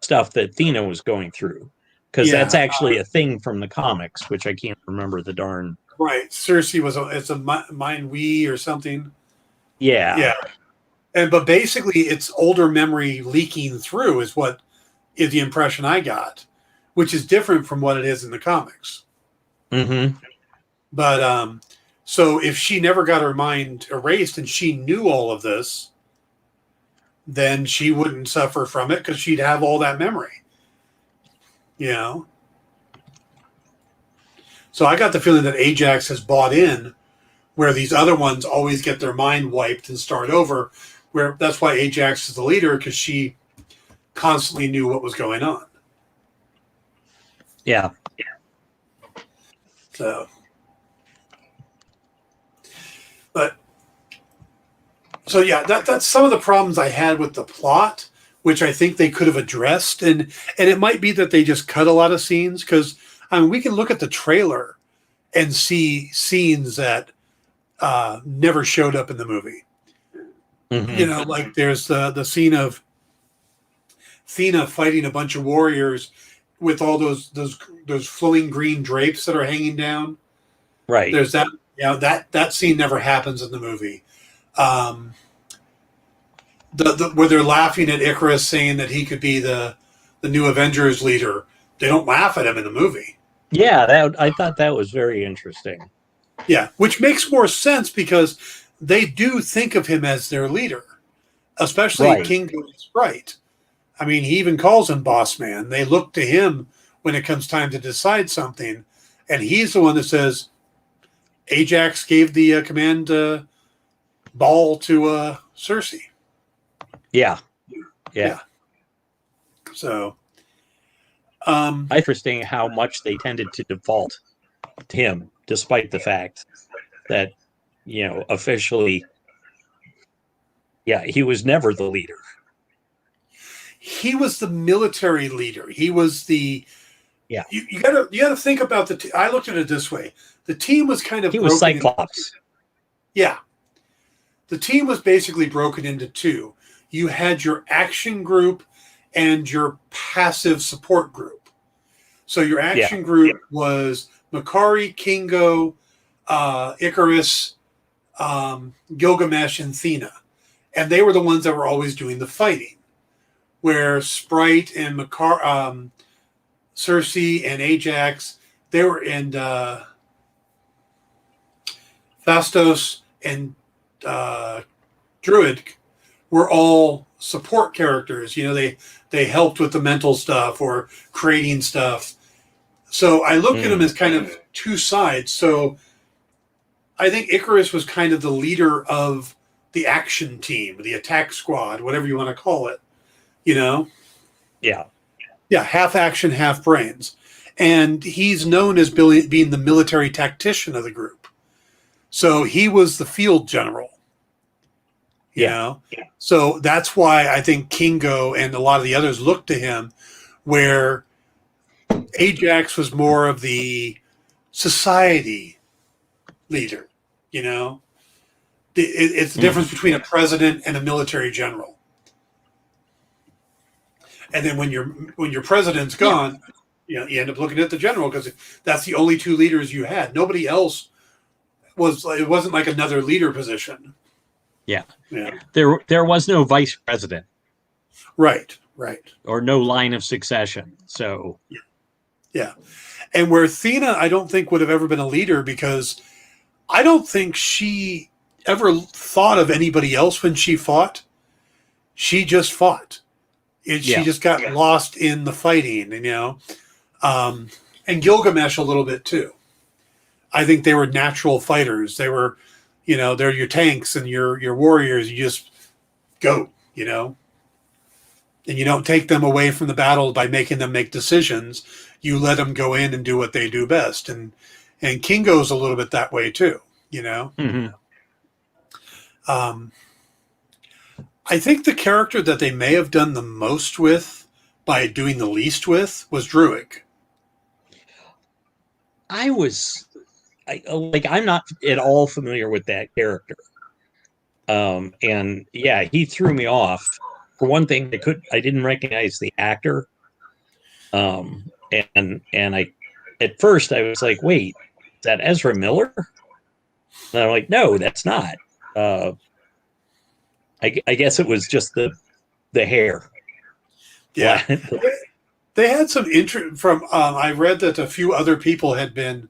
stuff that Thena was going through, because that's actually a thing from the comics, which I can't remember the darn. Right, Cersei it's a mind we or something. Yeah. But basically, it's older memory leaking through is what is the impression I got, which is different from what it is in the comics. Mm-hmm. But so if she never got her mind erased and she knew all of this, then she wouldn't suffer from it, because she'd have all that memory. So I got the feeling that Ajax has bought in, where these other ones always get their mind wiped and start over. Where that's why Ajax is the leader, because she constantly knew what was going on. Yeah. So yeah, that's some of the problems I had with the plot, which I think they could have addressed, and it might be that they just cut a lot of scenes, because I mean we can look at the trailer and see scenes that never showed up in the movie. Mm-hmm. Like there's the scene of Thena fighting a bunch of warriors with all those flowing green drapes that are hanging down. Right. There's that. That scene never happens in the movie. Where they're laughing at Icarus, saying that he could be the new Avengers leader. They don't laugh at him in the movie. Yeah, I thought that was very interesting. Yeah, which makes more sense because they do think of him as their leader, especially King Sprite. I mean, he even calls him Boss Man. They look to him when it comes time to decide something, and he's the one that says Ajax gave the command ball to Cersei. Yeah. So, interesting how much they tended to default to him, despite the fact that, officially, he was never the leader. He was the military leader. He was the You gotta think about the. I looked at it this way: the team was kind of he was Cyclops. The team was basically broken into two. You had your action group and your passive support group. So your action group was Makari, Kingo, Icarus, Gilgamesh, and Thena. And they were the ones that were always doing the fighting. Where Sprite and Cersei and Ajax, they were in Phastos and Druid were all support characters. They helped with the mental stuff or creating stuff. So I looked at them as kind of two sides. So I think Icarus was kind of the leader of the action team, the attack squad, whatever you want to call it. Yeah, half action, half brains. And he's known as being the military tactician of the group. So he was the field general. So that's why I think Kingo and a lot of the others looked to him, where Ajax was more of the society leader. It's the difference between a president and a military general. And then when your president's gone, you end up looking at the general, because that's the only two leaders you had. Nobody else it wasn't like another leader position. Yeah. There was no vice president. Right. Or no line of succession. So yeah. And where Thena, I don't think would have ever been a leader, because I don't think she ever thought of anybody else when she fought. She just fought. She just got lost in the fighting, and Gilgamesh a little bit too. I think they were natural fighters. They were, they're your tanks and your warriors. You just go, and you don't take them away from the battle by making them make decisions. You let them go in and do what they do best. And Kingo's a little bit that way too, Mm-hmm. I think the character that they may have done the most with by doing the least with was Druid. I'm not at all familiar with that character. And he threw me off. For one thing, I didn't recognize the actor. And I, at first I was like, wait, is that Ezra Miller? And I'm like, no, that's not. I guess it was just the hair. Yeah. They had some interest from, I read that a few other people had been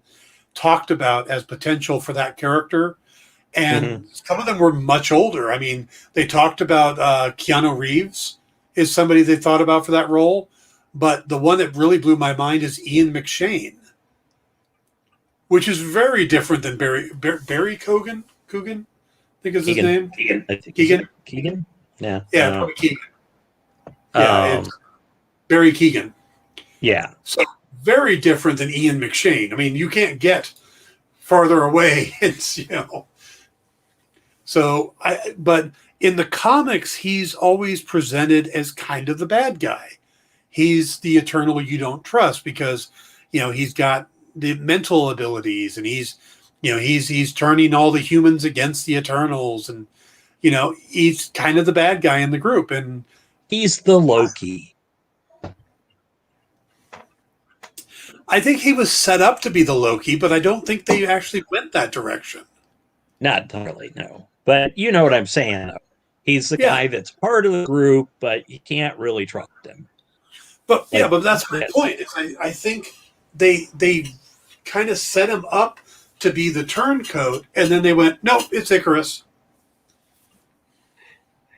talked about as potential for that character. And some of them were much older. I mean, they talked about Keanu Reeves is somebody they thought about for that role. But the one that really blew my mind is Ian McShane. which is very different than Barry Keoghan. Coogan, I think is his name. Keegan. Keegan. Yeah. Yeah, probably Keegan. Yeah, it's Barry Keoghan. Yeah. So very different than Ian McShane. I mean, you can't get farther away. It's but in the comics, he's always presented as kind of the bad guy. He's the Eternal you don't trust because, he's got the mental abilities and he's turning all the humans against the Eternals and, he's kind of the bad guy in the group. And he's the Loki. I think he was set up to be the Loki, but I don't think they actually went that direction. Not entirely, no. But you know what I'm saying. He's the guy that's part of the group, but you can't really trust him. But but that's my point. I think they kind of set him up to be the turncoat, and then they went, nope, it's Icarus.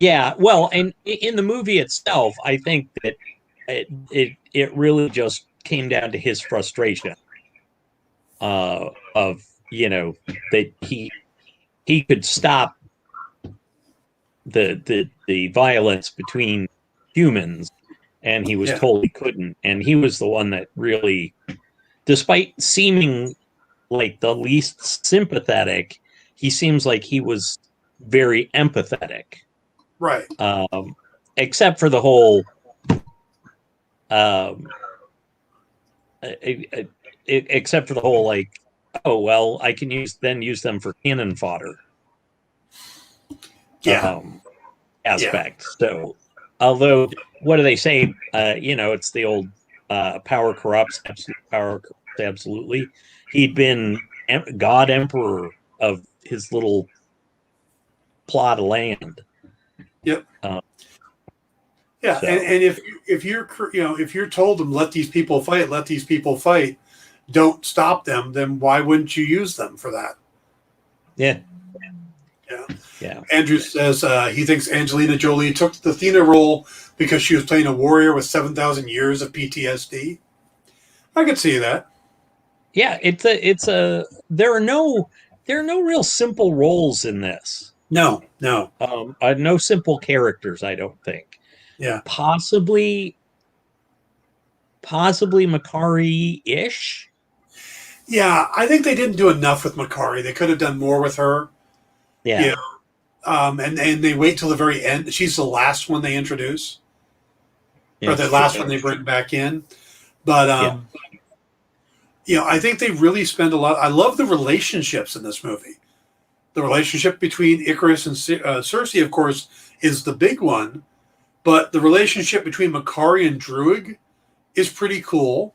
Yeah, well, and in the movie itself, I think that it really just came down to his frustration of that he could stop the violence between humans, and he was told he couldn't, and he was the one that really, despite seeming like the least sympathetic, he seems like he was very empathetic, right? Except for the whole except for the whole like, oh well, I can use them for cannon fodder aspect. So although, what do they say, it's the old power corrupts, absolutely. He'd been god emperor of his little plot of land. Yep. And if you're told them, let these people fight, don't stop them, then why wouldn't you use them for that? Yeah. Andrew says he thinks Angelina Jolie took the Athena role because she was playing a warrior with 7,000 years of PTSD. I could see that. Yeah, there are no real simple roles in this. No. No simple characters, I don't think. Yeah. Possibly Makari-ish. Yeah, I think they didn't do enough with Makari. They could have done more with her. Yeah. And they wait till the very end. She's the last one they introduce. Or the last one they bring back in. But I think they really spend a lot. I love the relationships in this movie. The relationship between Icarus and Cersei, of course, is the big one. But the relationship between Makari and Druig is pretty cool.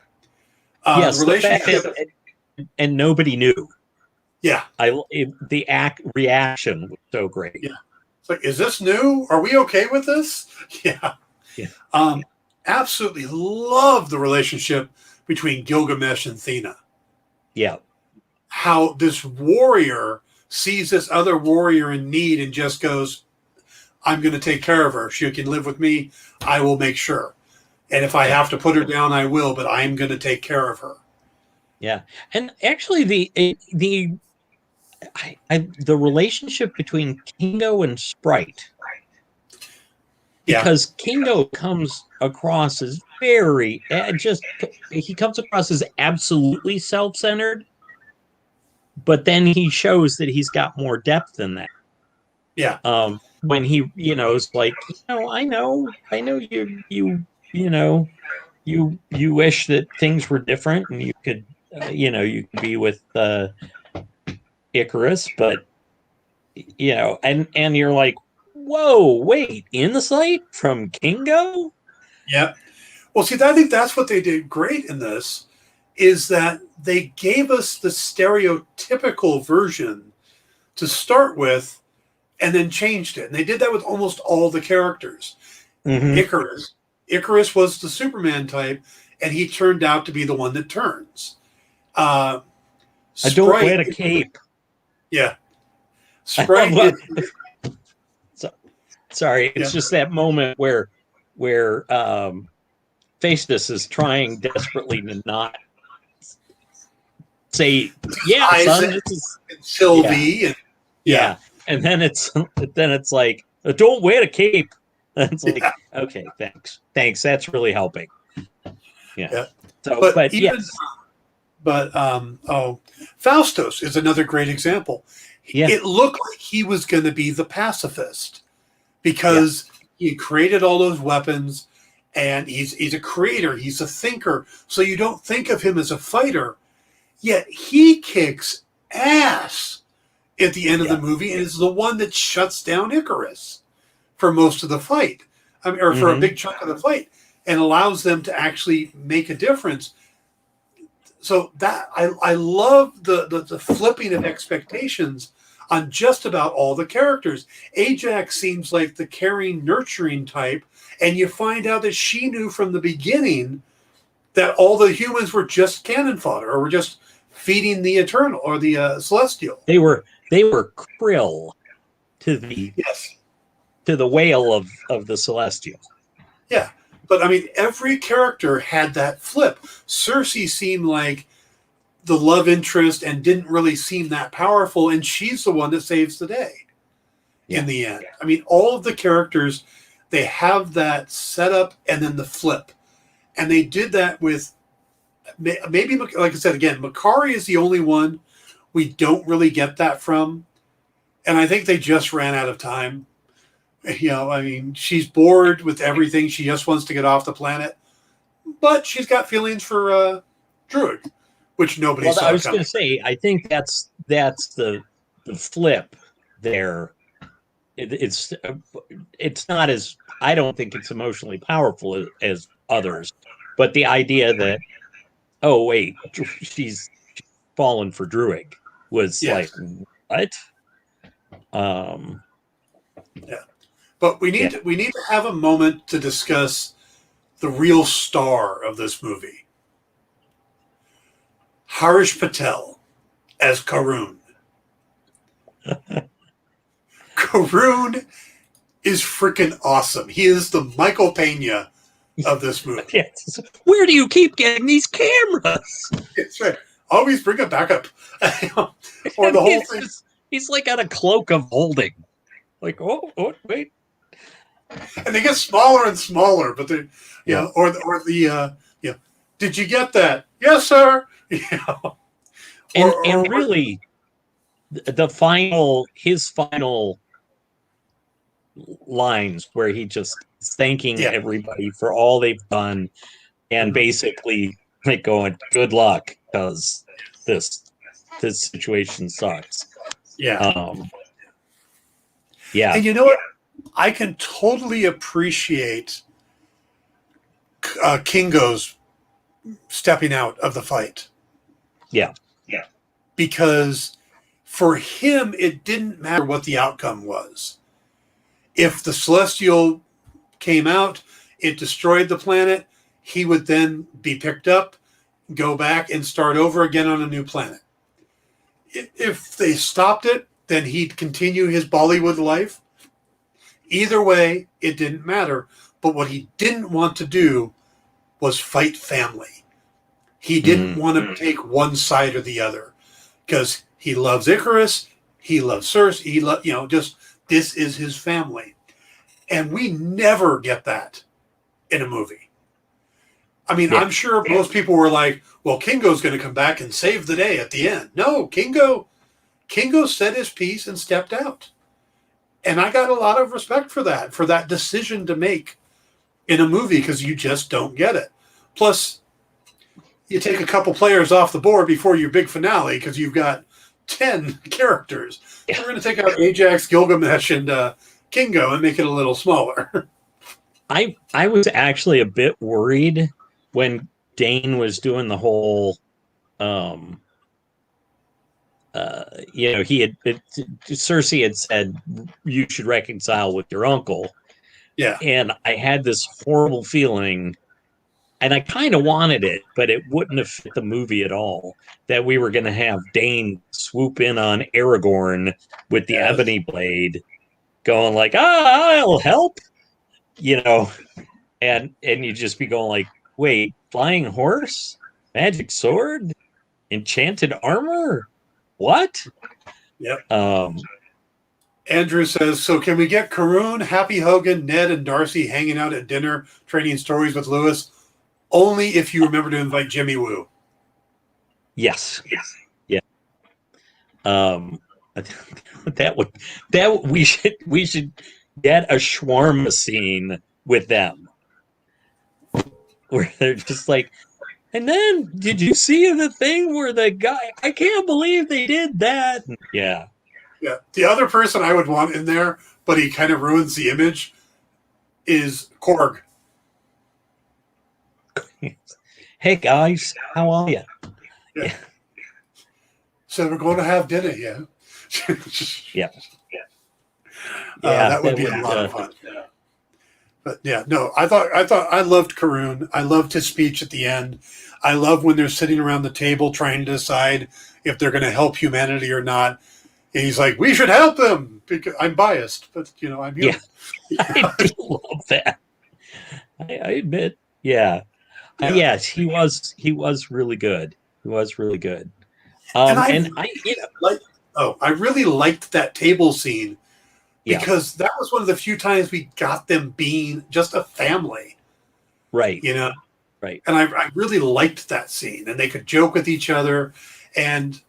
Yes, the relationship, and nobody knew. Yeah, the reaction was so great. Yeah, it's like, is this new? Are we okay with this? Yeah. Absolutely love the relationship between Gilgamesh and Athena. Yeah, how this warrior sees this other warrior in need and just goes, I'm going to take care of her. She can live with me. I will make sure. And if I have to put her down, I will, but I'm going to take care of her. Yeah. And actually the relationship between Kingo and Sprite, because Kingo comes across as very, he comes across as absolutely self-centered, but then he shows that he's got more depth than that. Yeah. When he, is like, I know you wish that things were different and you could, you could be with Icarus, but and you're like, whoa, wait, insight from Kingo? Yeah. Well, see, I think that's what they did great in this, is that they gave us the stereotypical version to start with and then changed it. And they did that with almost all the characters. Mm-hmm. Icarus was the Superman type, and he turned out to be the one that turns. I don't wear a cape. Yeah. Sprite. Sorry, it's just that moment where Phaestus is trying desperately to not say, "Yeah, son, Isaac this is and Sylvie, and yeah." And then it's like, "Don't wear a cape." And it's like, okay, thanks. That's really helping. Yeah. So, but even yes. Faustus is another great example. Yeah. It looked like he was going to be the pacifist because he created all those weapons, and he's a creator, he's a thinker. So you don't think of him as a fighter, yet he kicks ass at the end of the movie and is the one that shuts down Icarus for most of the fight, or for a big chunk of the fight, and allows them to actually make a difference. So that I love the flipping of expectations on just about all the characters. Ajax seems like the caring, nurturing type, and you find out that she knew from the beginning that all the humans were just cannon fodder, or were just feeding the eternal or the celestial. They were krill to the whale of the celestial. Yeah. But I mean, every character had that flip. Cersei seemed like the love interest and didn't really seem that powerful, and she's the one that saves the day in the end. I mean, all of the characters, they have that setup and then the flip. And they did that with, maybe, like I said, again, Makari is the only one we don't really get that from. And I think they just ran out of time. You know, I mean, she's bored with everything. She just wants to get off the planet. But she's got feelings for Druid, which nobody saw. I was going to say, I think that's the flip there. It's not as, I don't think it's emotionally powerful as others, but the idea that, oh wait, she's fallen for Druid was like, what? But we need to have a moment to discuss the real star of this movie, Harish Patel as Karun. Karun is freaking awesome. He is the Michael Pena of this movie. Yes. Where do you keep getting these cameras? That's right. Always bring a backup. Or the whole thing. He's like got a cloak of holding. Like, oh, wait. And they get smaller and smaller, but they, or the did you get that? Yes, sir. And really, his final lines where he just is thanking everybody for all they've done, and basically like going, "Good luck, because this situation sucks." And you know what? I can totally appreciate Kingo's stepping out of the fight. Yeah. Because for him, it didn't matter what the outcome was. If the Celestial came out, it destroyed the planet, he would then be picked up, go back, and start over again on a new planet. If they stopped it, then he'd continue his Bollywood life. Either way, it didn't matter. But what he didn't want to do was fight family. He didn't want to take one side or the other, because he loves Icarus, he loves Cersei, just this is his family. And we never get that in a movie. I mean, I'm sure most people were like, well, Kingo's going to come back and save the day at the end. No, Kingo said his piece and stepped out. And I got a lot of respect for that decision to make in a movie, because you just don't get it. Plus, you take a couple players off the board before your big finale because you've got 10 characters. Yeah. We're going to take out Ajax, Gilgamesh, and Kingo and make it a little smaller. I was actually a bit worried when Dane was doing the whole, Cersei had said, you should reconcile with your uncle. Yeah. And I had this horrible feeling, and I kind of wanted it, but it wouldn't have fit the movie at all, that we were going to have Dane swoop in on Aragorn with the ebony blade, going like, I'll help, and you just be going like, wait, flying horse, magic sword, enchanted armor? What? Yep. Um, Andrew says, so can we get Karoon, Happy Hogan, Ned, and Darcy hanging out at dinner, trading stories with Lewis? Only if you remember to invite Jimmy Woo. Yes. Yeah. We should get a shawarma scene with them where they're just like, and then did you see the thing where the guy, I can't believe they did that. Yeah. Yeah. The other person I would want in there, but he kind of ruins the image, is Korg. Hey guys, how are you? Yeah. So we're going to have dinner, yeah. Yeah. That would be a lot of fun. Yeah. But yeah, no, I loved Karoon. I loved his speech at the end. I love when they're sitting around the table trying to decide if they're going to help humanity or not. And he's like, "We should help them." Because I'm biased, but I'm human. Yeah. I do love that. I admit, yeah. Yes, he was really good. He was really good. I really liked that table scene because that was one of the few times we got them being just a family. Right. Right. And I really liked that scene, and they could joke with each other. And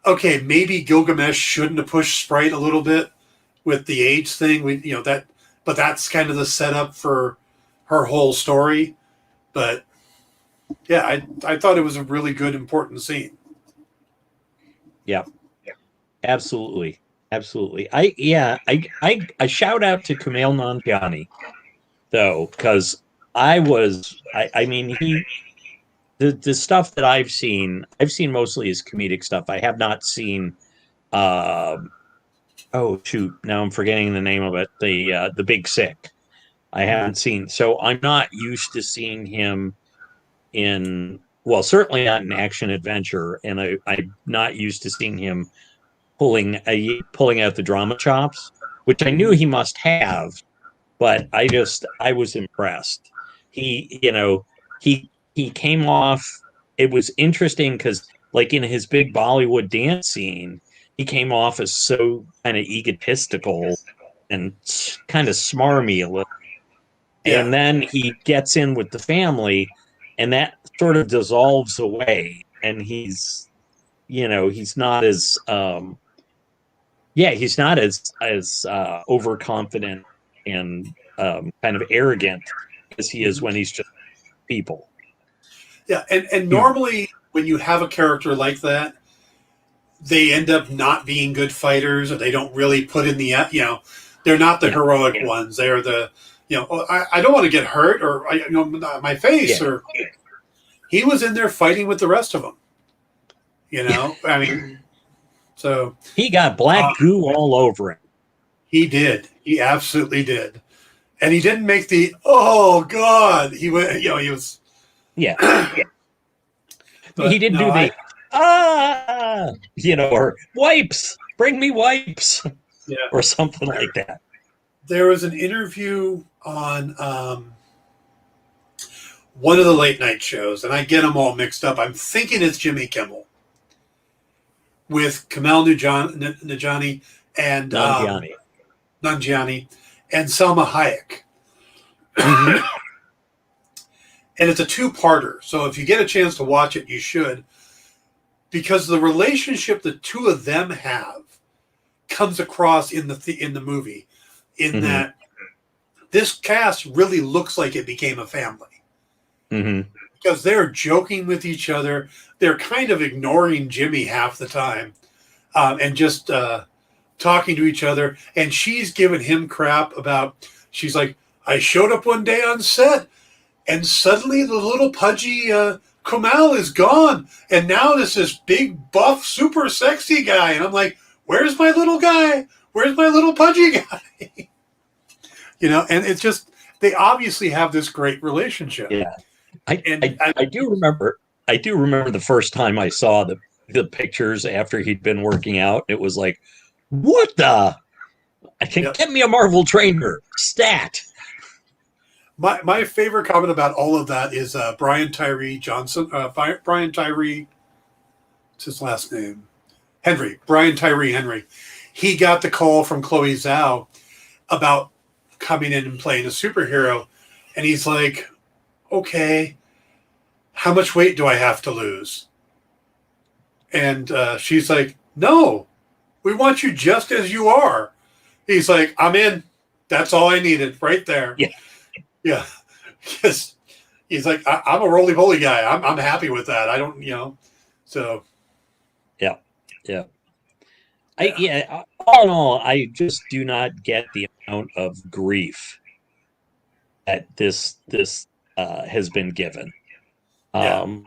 okay, maybe Gilgamesh shouldn't have pushed Sprite a little bit with the age thing. But that's kind of the setup for her whole story. But yeah, I thought it was a really good, important scene. Yeah. Absolutely. I shout out to Kumail Nanjiani though, because the stuff that I've seen mostly his comedic stuff. I have not seen oh shoot, now I'm forgetting the name of it. The Big Sick. I haven't seen, so I'm not used to seeing him in, well, certainly not in action adventure, and I'm not used to seeing him pulling out the drama chops, which I knew he must have, but I was impressed. He came off. It was interesting because, like in his big Bollywood dance scene, he came off as so kind of egotistical and kind of smarmy a little. Yeah. And then he gets in with the family, and that sort of dissolves away, and he's not as he's not as overconfident and kind of arrogant as he is when he's just people. Yeah, and normally when you have a character like that, they end up not being good fighters, or they don't really put in the they're not the heroic ones. They are the I don't want to get hurt, or my face, or he was in there fighting with the rest of them. I mean, so he got black goo all over him. He did. He absolutely did. And he didn't make the, oh God, he went, he was. Yeah. He didn't do the, or wipes, bring me wipes, or something like that. There was an interview on one of the late night shows, and I get them all mixed up. I'm thinking it's Jimmy Kimmel with Kumail Nanjiani and Nanjiani and Salma Hayek. Mm-hmm. And it's a two-parter, so if you get a chance to watch it, you should, because the relationship the two of them have comes across in the movie, in that this cast really looks like it became a family. Mm-hmm. Because they're joking with each other, they're kind of ignoring Jimmy half the time, and just talking to each other. And she's giving him crap about, she's like, I showed up one day on set, and suddenly the little pudgy Kumail is gone. And now there's this big, buff, super sexy guy. And I'm like, where's my little guy? Where's my little pudgy guy? And it's just, they obviously have this great relationship. Yeah. I do remember the first time I saw the pictures after he'd been working out. It was like, what the? I can get me a Marvel trainer. Stat. My favorite comment about all of that is Brian Tyree Johnson. Brian Tyree what's his last name? Henry, Brian Tyree Henry. He got the call from Chloe Zhao about coming in and playing a superhero. And he's like, okay, how much weight do I have to lose? And she's like, no, we want you just as you are. He's like, I'm in. That's all I needed right there. Yeah. Yeah. Because he's like, I'm a roly-poly guy. I'm happy with that. I don't, so. Yeah. Yeah. All in all, I just do not get the amount of grief that this has been given. The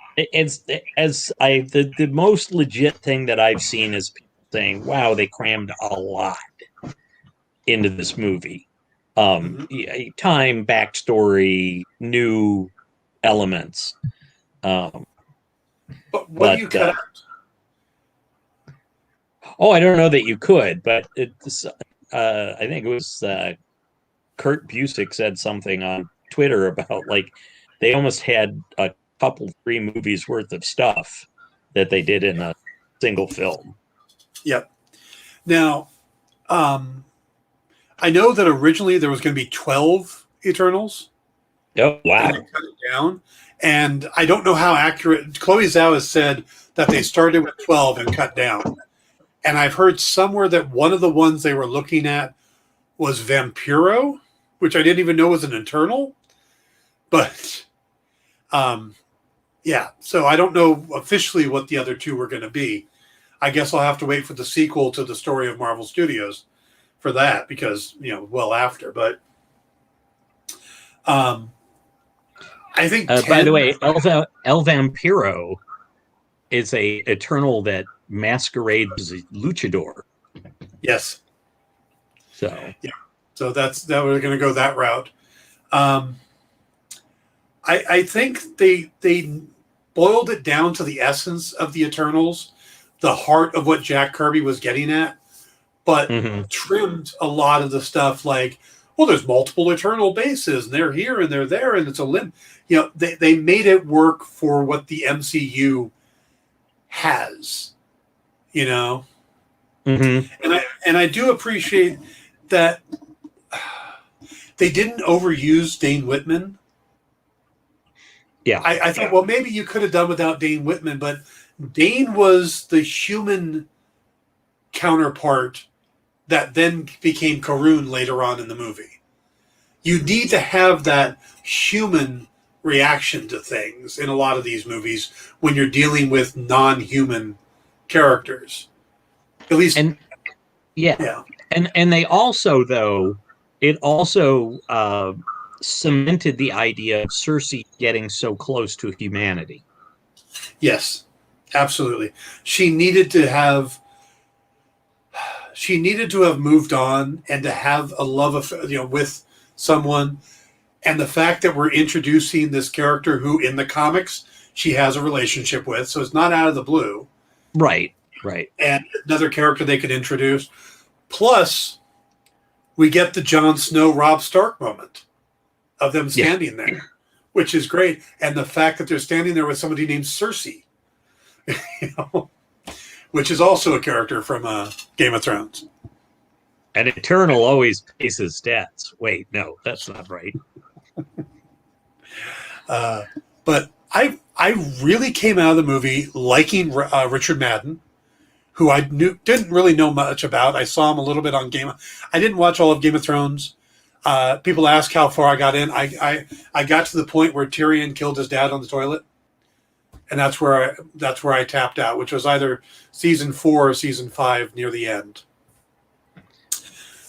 most legit thing that I've seen is people saying, "Wow, they crammed a lot into this movie." Time, backstory, new elements. But what do you cut out? Oh, I don't know that you could, but I think it was Kurt Busiek said something on Twitter about like they almost had a couple 3 movies worth of stuff that they did in a single film. Yep. Now, I know that originally there was going to be 12 Eternals. Oh, wow. And they cut it down. And I don't know how accurate. Chloe Zhao has said that they started with 12 and cut down. And I've heard somewhere that one of the ones they were looking at was Vampiro, which I didn't even know was an Eternal. But, yeah. So I don't know officially what the other 2 were going to be. I guess I'll have to wait for the sequel to the story of Marvel Studios for that because, well after. But I think... by the way, El Vampiro is a Eternal that masquerades as a luchador. Yes. So yeah. So that we're going to go that route. I think they boiled it down to the essence of the Eternals, the heart of what Jack Kirby was getting at, but trimmed a lot of the stuff like, well, there's multiple Eternal bases, and they're here and they're there, and it's a limb. They made it work for what the MCU has, And I do appreciate that they didn't overuse Dane Whitman. Yeah. I thought, well, maybe you could have done without Dane Whitman, but Dane was the human counterpart that then became Karun later on in the movie. You need to have that human reaction to things in a lot of these movies when you're dealing with non-human characters. At least, and they also, though, it also cemented the idea of Cersei getting so close to humanity. Yes, absolutely. She needed to have moved on and to have a love affair, with someone. And the fact that we're introducing this character who in the comics she has a relationship with, so it's not out of the blue. Right. And another character they could introduce. Plus, we get the Jon Snow, Robb Stark moment of them standing there, which is great. And the fact that they're standing there with somebody named Cersei, which is also a character from Game of Thrones. An Eternal always pays his debts. Wait, no, that's not right. But I really came out of the movie liking Richard Madden, who I didn't really know much about. I saw him a little bit on I didn't watch all of Game of Thrones. People ask how far I got in. I got to the point where Tyrion killed his dad on the toilet, and that's where I tapped out, which was either season 4 or season 5 near the end.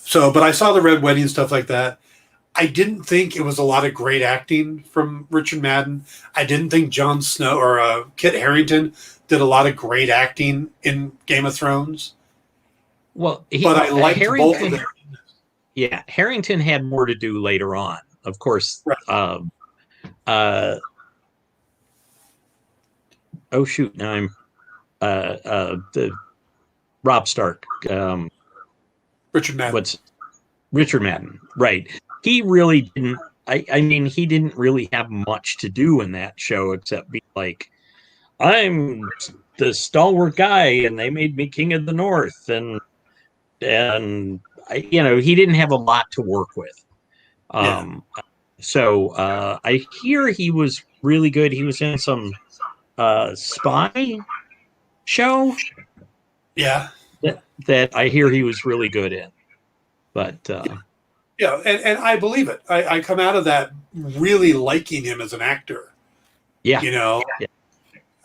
So, but I saw the Red Wedding, stuff like that. I didn't think it was a lot of great acting from Richard Madden. I didn't think Jon Snow or Kit Harington did a lot of great acting in Game of Thrones. Well, but I liked both of them. Yeah, Harington had more to do later on, of course. Right. Oh shoot! Now I'm the Robb Stark. Richard Madden. Richard Madden? Right. He really didn't. I mean, he didn't really have much to do in that show except be like, I'm the stalwart guy, and they made me king of the North, and I, he didn't have a lot to work with. So I hear he was really good. He was in some spy show. Yeah. That I hear he was really good in. But yeah, and I believe it. I come out of that really liking him as an actor. Yeah.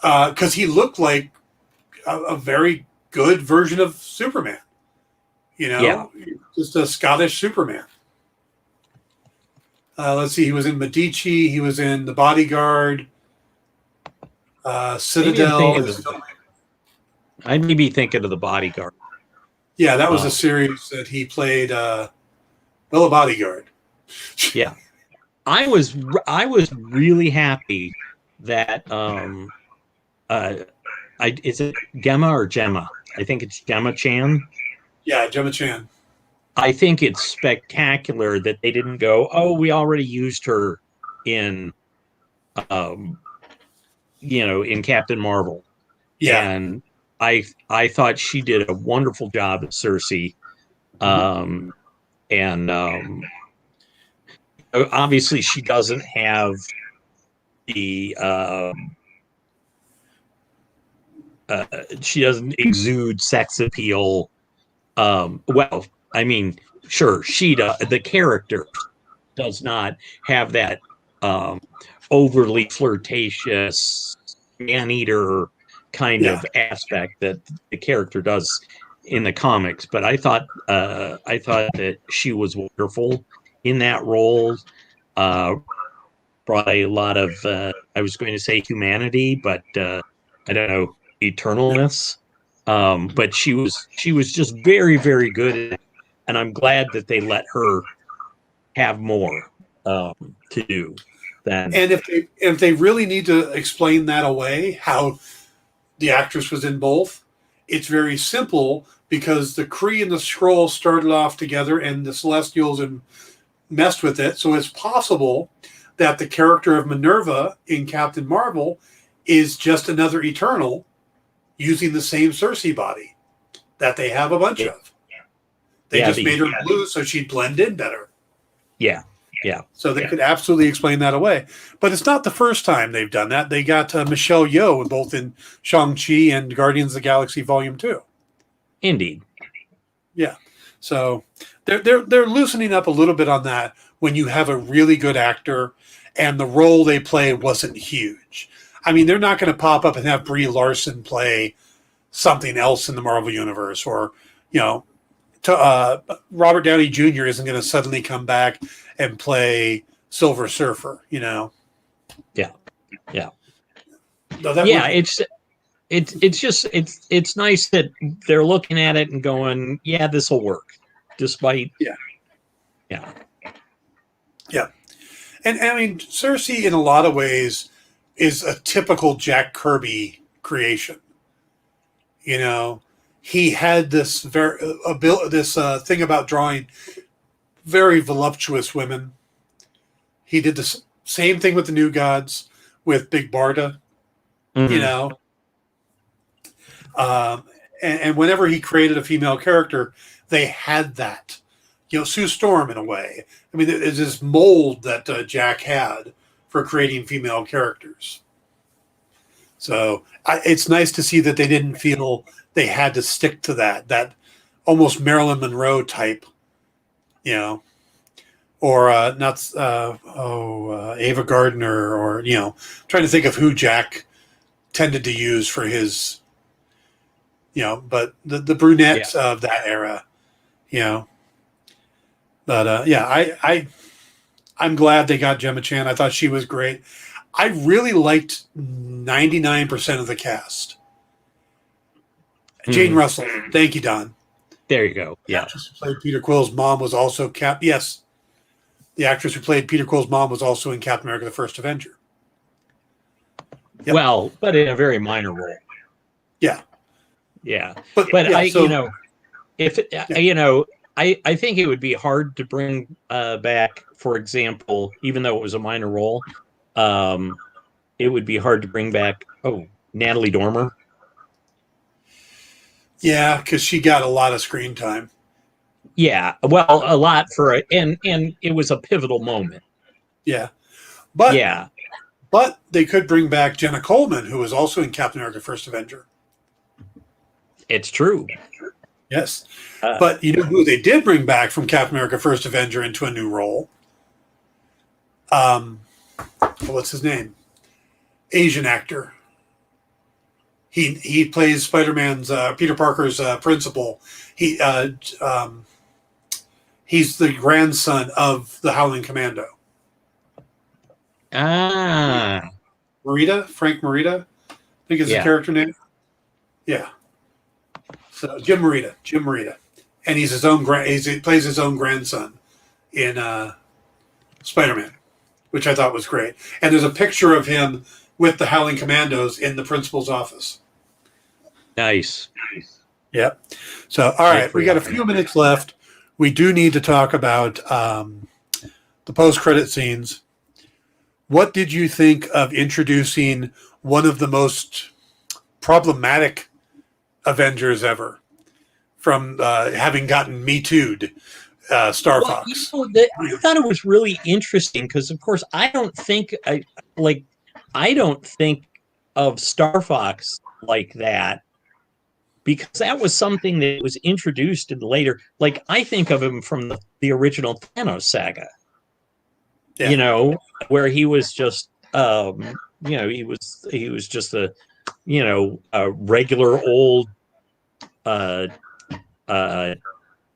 Because he looked like a very good version of Superman. Just a Scottish Superman. Let's see, he was in Medici. He was in The Bodyguard, Citadel. I may be thinking of The Bodyguard. Yeah, that was a series that he played. A bodyguard. Yeah, I was really happy that is it Gemma or Gemma? I think it's Gemma Chan. Yeah, Gemma Chan. I think it's spectacular that they didn't go, oh, we already used her in, in Captain Marvel. Yeah. And I thought she did a wonderful job as Cersei. And obviously she doesn't have the she doesn't exude sex appeal. Well, I mean, sure, the character does not have that overly flirtatious man-eater kind of aspect that the character does in the comics. But I thought that she was wonderful in that role. Brought a lot of I was going to say humanity, but I don't know, eternalness. But she was just very, very good at it, and I'm glad that they let her have more to do. And if they really need to explain that away, how the actress was in both, it's very simple, because the Kree and the Skrull started off together, and the Celestials and messed with it. So it's possible that the character of Minerva in Captain Marvel is just another Eternal using the same Cersei body that they have a bunch of. They just made her blue so she'd blend in better. Yeah. So they could absolutely explain that away. But it's not the first time they've done that. They got Michelle Yeoh both in Shang-Chi and Guardians of the Galaxy Volume 2. Indeed. Yeah. So they're loosening up a little bit on that when you have a really good actor and the role they play wasn't huge. I mean, they're not going to pop up and have Brie Larson play something else in the Marvel Universe, or, Robert Downey Jr. isn't going to suddenly come back and play Silver Surfer, Yeah. No, it's nice that they're looking at it and going, yeah, this will work, despite. Yeah. And I mean, Cersei in a lot of ways is a typical Jack Kirby creation. He had this thing about drawing very voluptuous women. He did the same thing with the New Gods, with Big Barda, Mm-hmm. And whenever he created a female character, they had that. Sue Storm, in a way. I mean, there's this mold that Jack had for creating female characters. So it's nice to see that they didn't feel they had to stick to that almost Marilyn Monroe type, or Ava Gardner, or, trying to think of who Jack tended to use for his, but the brunettes of that era, But I'm glad they got Gemma Chan. I thought she was great. I really liked 99% of the cast. Jane Russell. Thank you, Don. There you go. Yeah. The actress who played Peter Quill's mom was also Yes. The actress who played Peter Quill's mom was also in Captain America: The First Avenger. Yep. Well, but in a very minor role. Yeah. Yeah. But I think it would be hard to bring back, for example, even though it was a minor role, it would be hard to bring back, Natalie Dormer. Yeah, because she got a lot of screen time. Yeah, well, a lot for it, and it was a pivotal moment. Yeah, but Yeah, they could bring back Jenna Coleman, who was also in Captain America: First Avenger. it's true. Yes, but you know who they did bring back from Captain America: First Avenger into a new role? What's his name? Asian actor. He plays Spider-Man's Peter Parker's principal. He he's the grandson of the Howling Commando. Frank Morita, I think is the character name. Yeah. So Jim Morita, and he's his own he plays his own grandson in Spider-Man, which I thought was great. And there's a picture of him with the Howling Commandos in the principal's office. Nice. Yep. So, all right, we got a few minutes left. We do need to talk about the post-credit scenes. What did you think of introducing one of the most problematic Avengers ever, from having gotten Me Too'd, Star Fox? You know, I thought it was really interesting because, of course, I don't think of Star Fox like that, because that was something that was introduced in later. Like, I think of him from the original Thanos saga. Yeah. You know, where he was just, he was just a regular old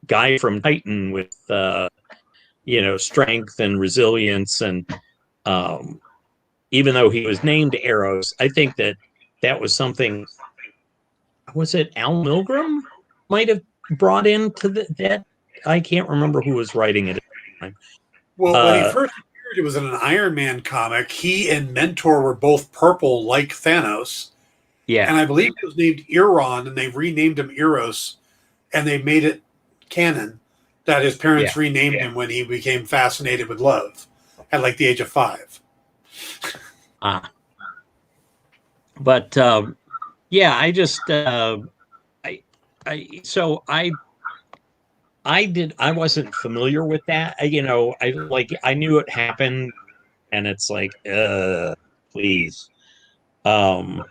guy from Titan with strength and resilience, and even though he was named Eros, I think that was something. Was it Al Milgrom might have brought into that? I can't remember who was writing it at the time. Well, when he first appeared, it was in an Iron Man comic. He and Mentor were both purple, like Thanos. Yeah. And I believe he was named Iron, and they renamed him Eros, and they made it canon that his parents renamed him when he became fascinated with love at like the age of 5. But I just I wasn't familiar with that. I knew it happened, and it's like, please. So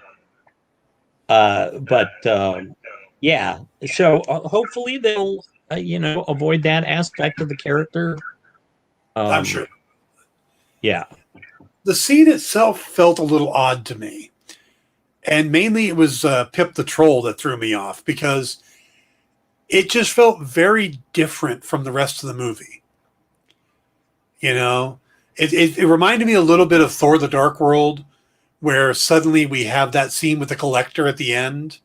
hopefully they'll avoid that aspect of the character. I'm sure. Yeah. The scene itself felt a little odd to me. And mainly it was Pip the Troll that threw me off, because it just felt very different from the rest of the movie. You know, it reminded me a little bit of Thor: The Dark World, where suddenly we have that scene with the Collector at the end.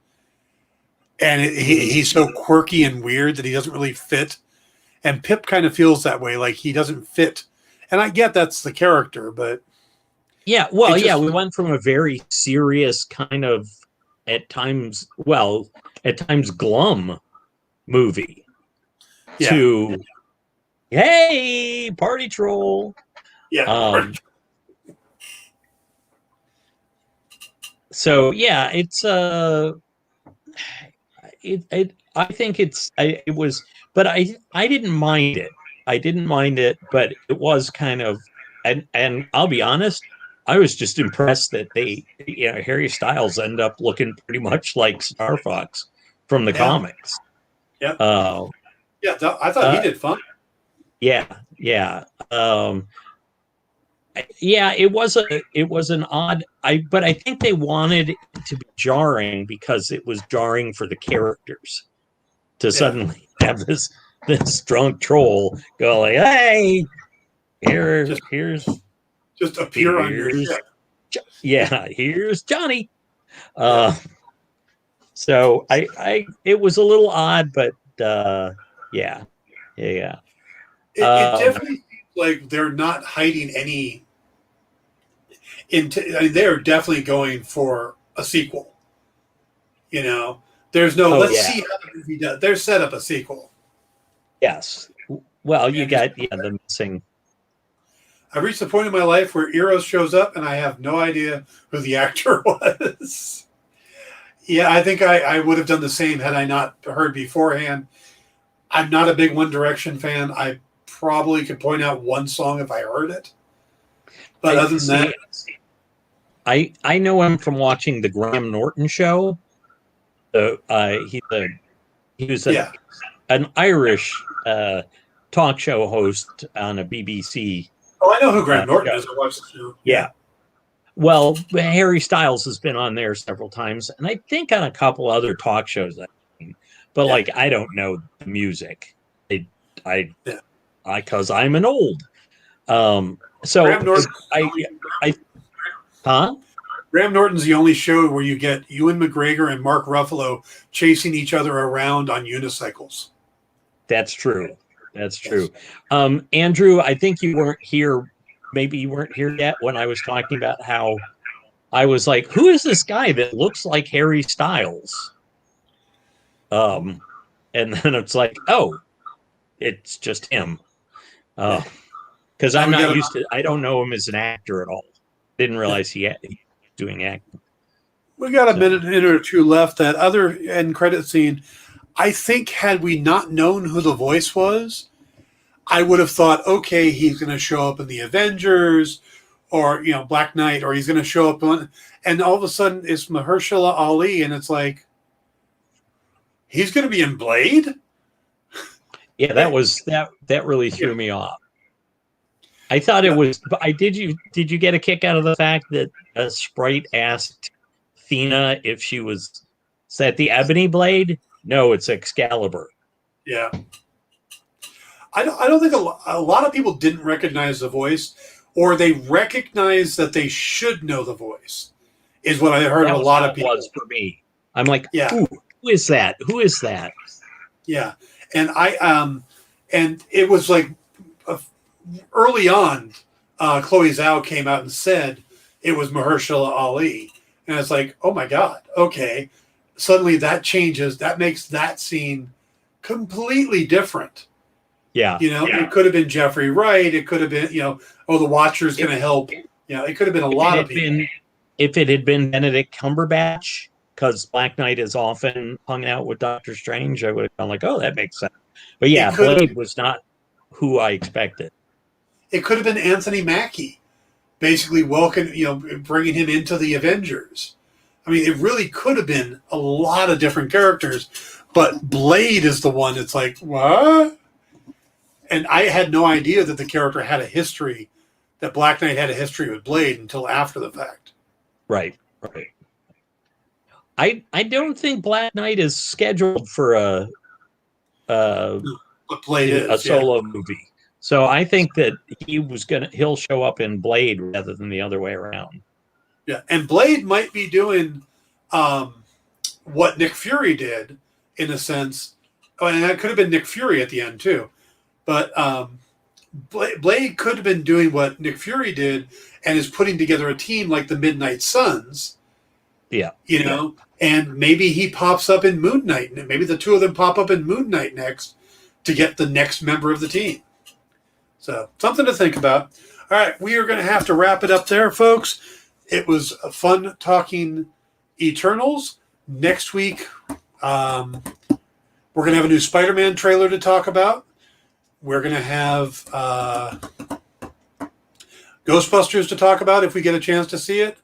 And he's so quirky and weird that he doesn't really fit. And Pip kind of feels that way, like he doesn't fit. And I get that's the character, but... Yeah, well, we went from a very serious kind of, at times glum movie to, hey, party troll. Yeah. So yeah, it's I think it was, but I didn't mind it. I didn't mind it, but it was kind of, and I'll be honest, I was just impressed that Harry Styles ended up looking pretty much like Star Fox from the comics. Yeah. I thought he did fun. Yeah. It was an odd, but I think they wanted it to be jarring because it was jarring for the characters to suddenly have this drunk troll go like, hey, here's just appear on your ship. Yeah, here's Johnny. So it was a little odd, but yeah. It definitely seems like they're not hiding any. They're definitely going for a sequel. You know, there's no see how the movie does. They're set up a sequel. Yes. Well, you got the missing. I've reached the point in my life where Eros shows up and I have no idea who the actor was. Yeah, I think I would have done the same had I not heard beforehand. I'm not a big One Direction fan. I probably could point out one song if I heard it. But other than that, I know him from watching the Graham Norton show. He was an Irish talk show host on a BBC. Oh, I know who Graham Norton is. I watched the show. Yeah. Well, Harry Styles has been on there several times, and I think on a couple other talk shows. But like, I don't know the music. Because I'm an old. So Graham Norton, Graham Norton's the only show where you get Ewan McGregor and Mark Ruffalo chasing each other around on unicycles. That's true. That's true. Andrew, I think you weren't here. Maybe you weren't here yet when I was talking about how I was like, who is this guy that looks like Harry Styles? And then it's like, oh, it's just him. Because I'm not used to, I don't know him as an actor at all. Didn't realize he was doing acting. We got a minute or two left. That other end credit scene, I think had we not known who the voice was, I would have thought, okay, he's going to show up in the Avengers or, Black Knight, or he's going to show up on, and all of a sudden it's Mahershala Ali, and it's like, he's going to be in Blade? Yeah, that really threw me off. I thought it was. Did you get a kick out of the fact that a sprite asked Thena if she was? Is that the Ebony Blade? No, it's Excalibur. Yeah, I don't think a lot of people didn't recognize the voice, or they recognized that they should know the voice. Is what I heard a lot of people. Was for me. I'm like, ooh, who is that? Who is that? Yeah, and and it was like. Early on, Chloe Zhao came out and said it was Mahershala Ali. And it's like, oh my God, okay. Suddenly that changes. That makes that scene completely different. Yeah. It could have been Jeffrey Wright. It could have been, the Watcher's going to help. It could have been a lot of people. If it had been Benedict Cumberbatch, because Black Knight is often hung out with Doctor Strange, I would have gone like, oh, that makes sense. But yeah, Blade was not who I expected. It could have been Anthony Mackie, basically bringing him into the Avengers. I mean, it really could have been a lot of different characters, but Blade is the one that's like, what? And I had no idea that the character had a history, that Black Knight had a history with Blade until after the fact. Right. I don't think Black Knight is scheduled for a solo movie. So I think that he'll show up in Blade rather than the other way around. Yeah, and Blade might be doing what Nick Fury did in a sense. Oh, and that could have been Nick Fury at the end too. But Blade could have been doing what Nick Fury did and is putting together a team like the Midnight Suns. Yeah. And maybe he pops up in Moon Knight. And maybe the two of them pop up in Moon Knight next to get the next member of the team. So something to think about. All right, we are going to have to wrap it up there, folks. It was fun talking Eternals. Next week, we're going to have a new Spider-Man trailer to talk about. We're going to have Ghostbusters to talk about if we get a chance to see it.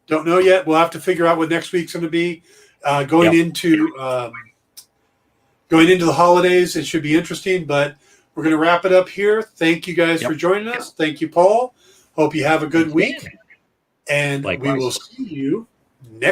Don't know yet. We'll have to figure out what next week's going to be. Going into the holidays, it should be interesting, but we're going to wrap it up here. Thank you guys for joining us. Thank you, Paul. Hope you have a good week. And we will see you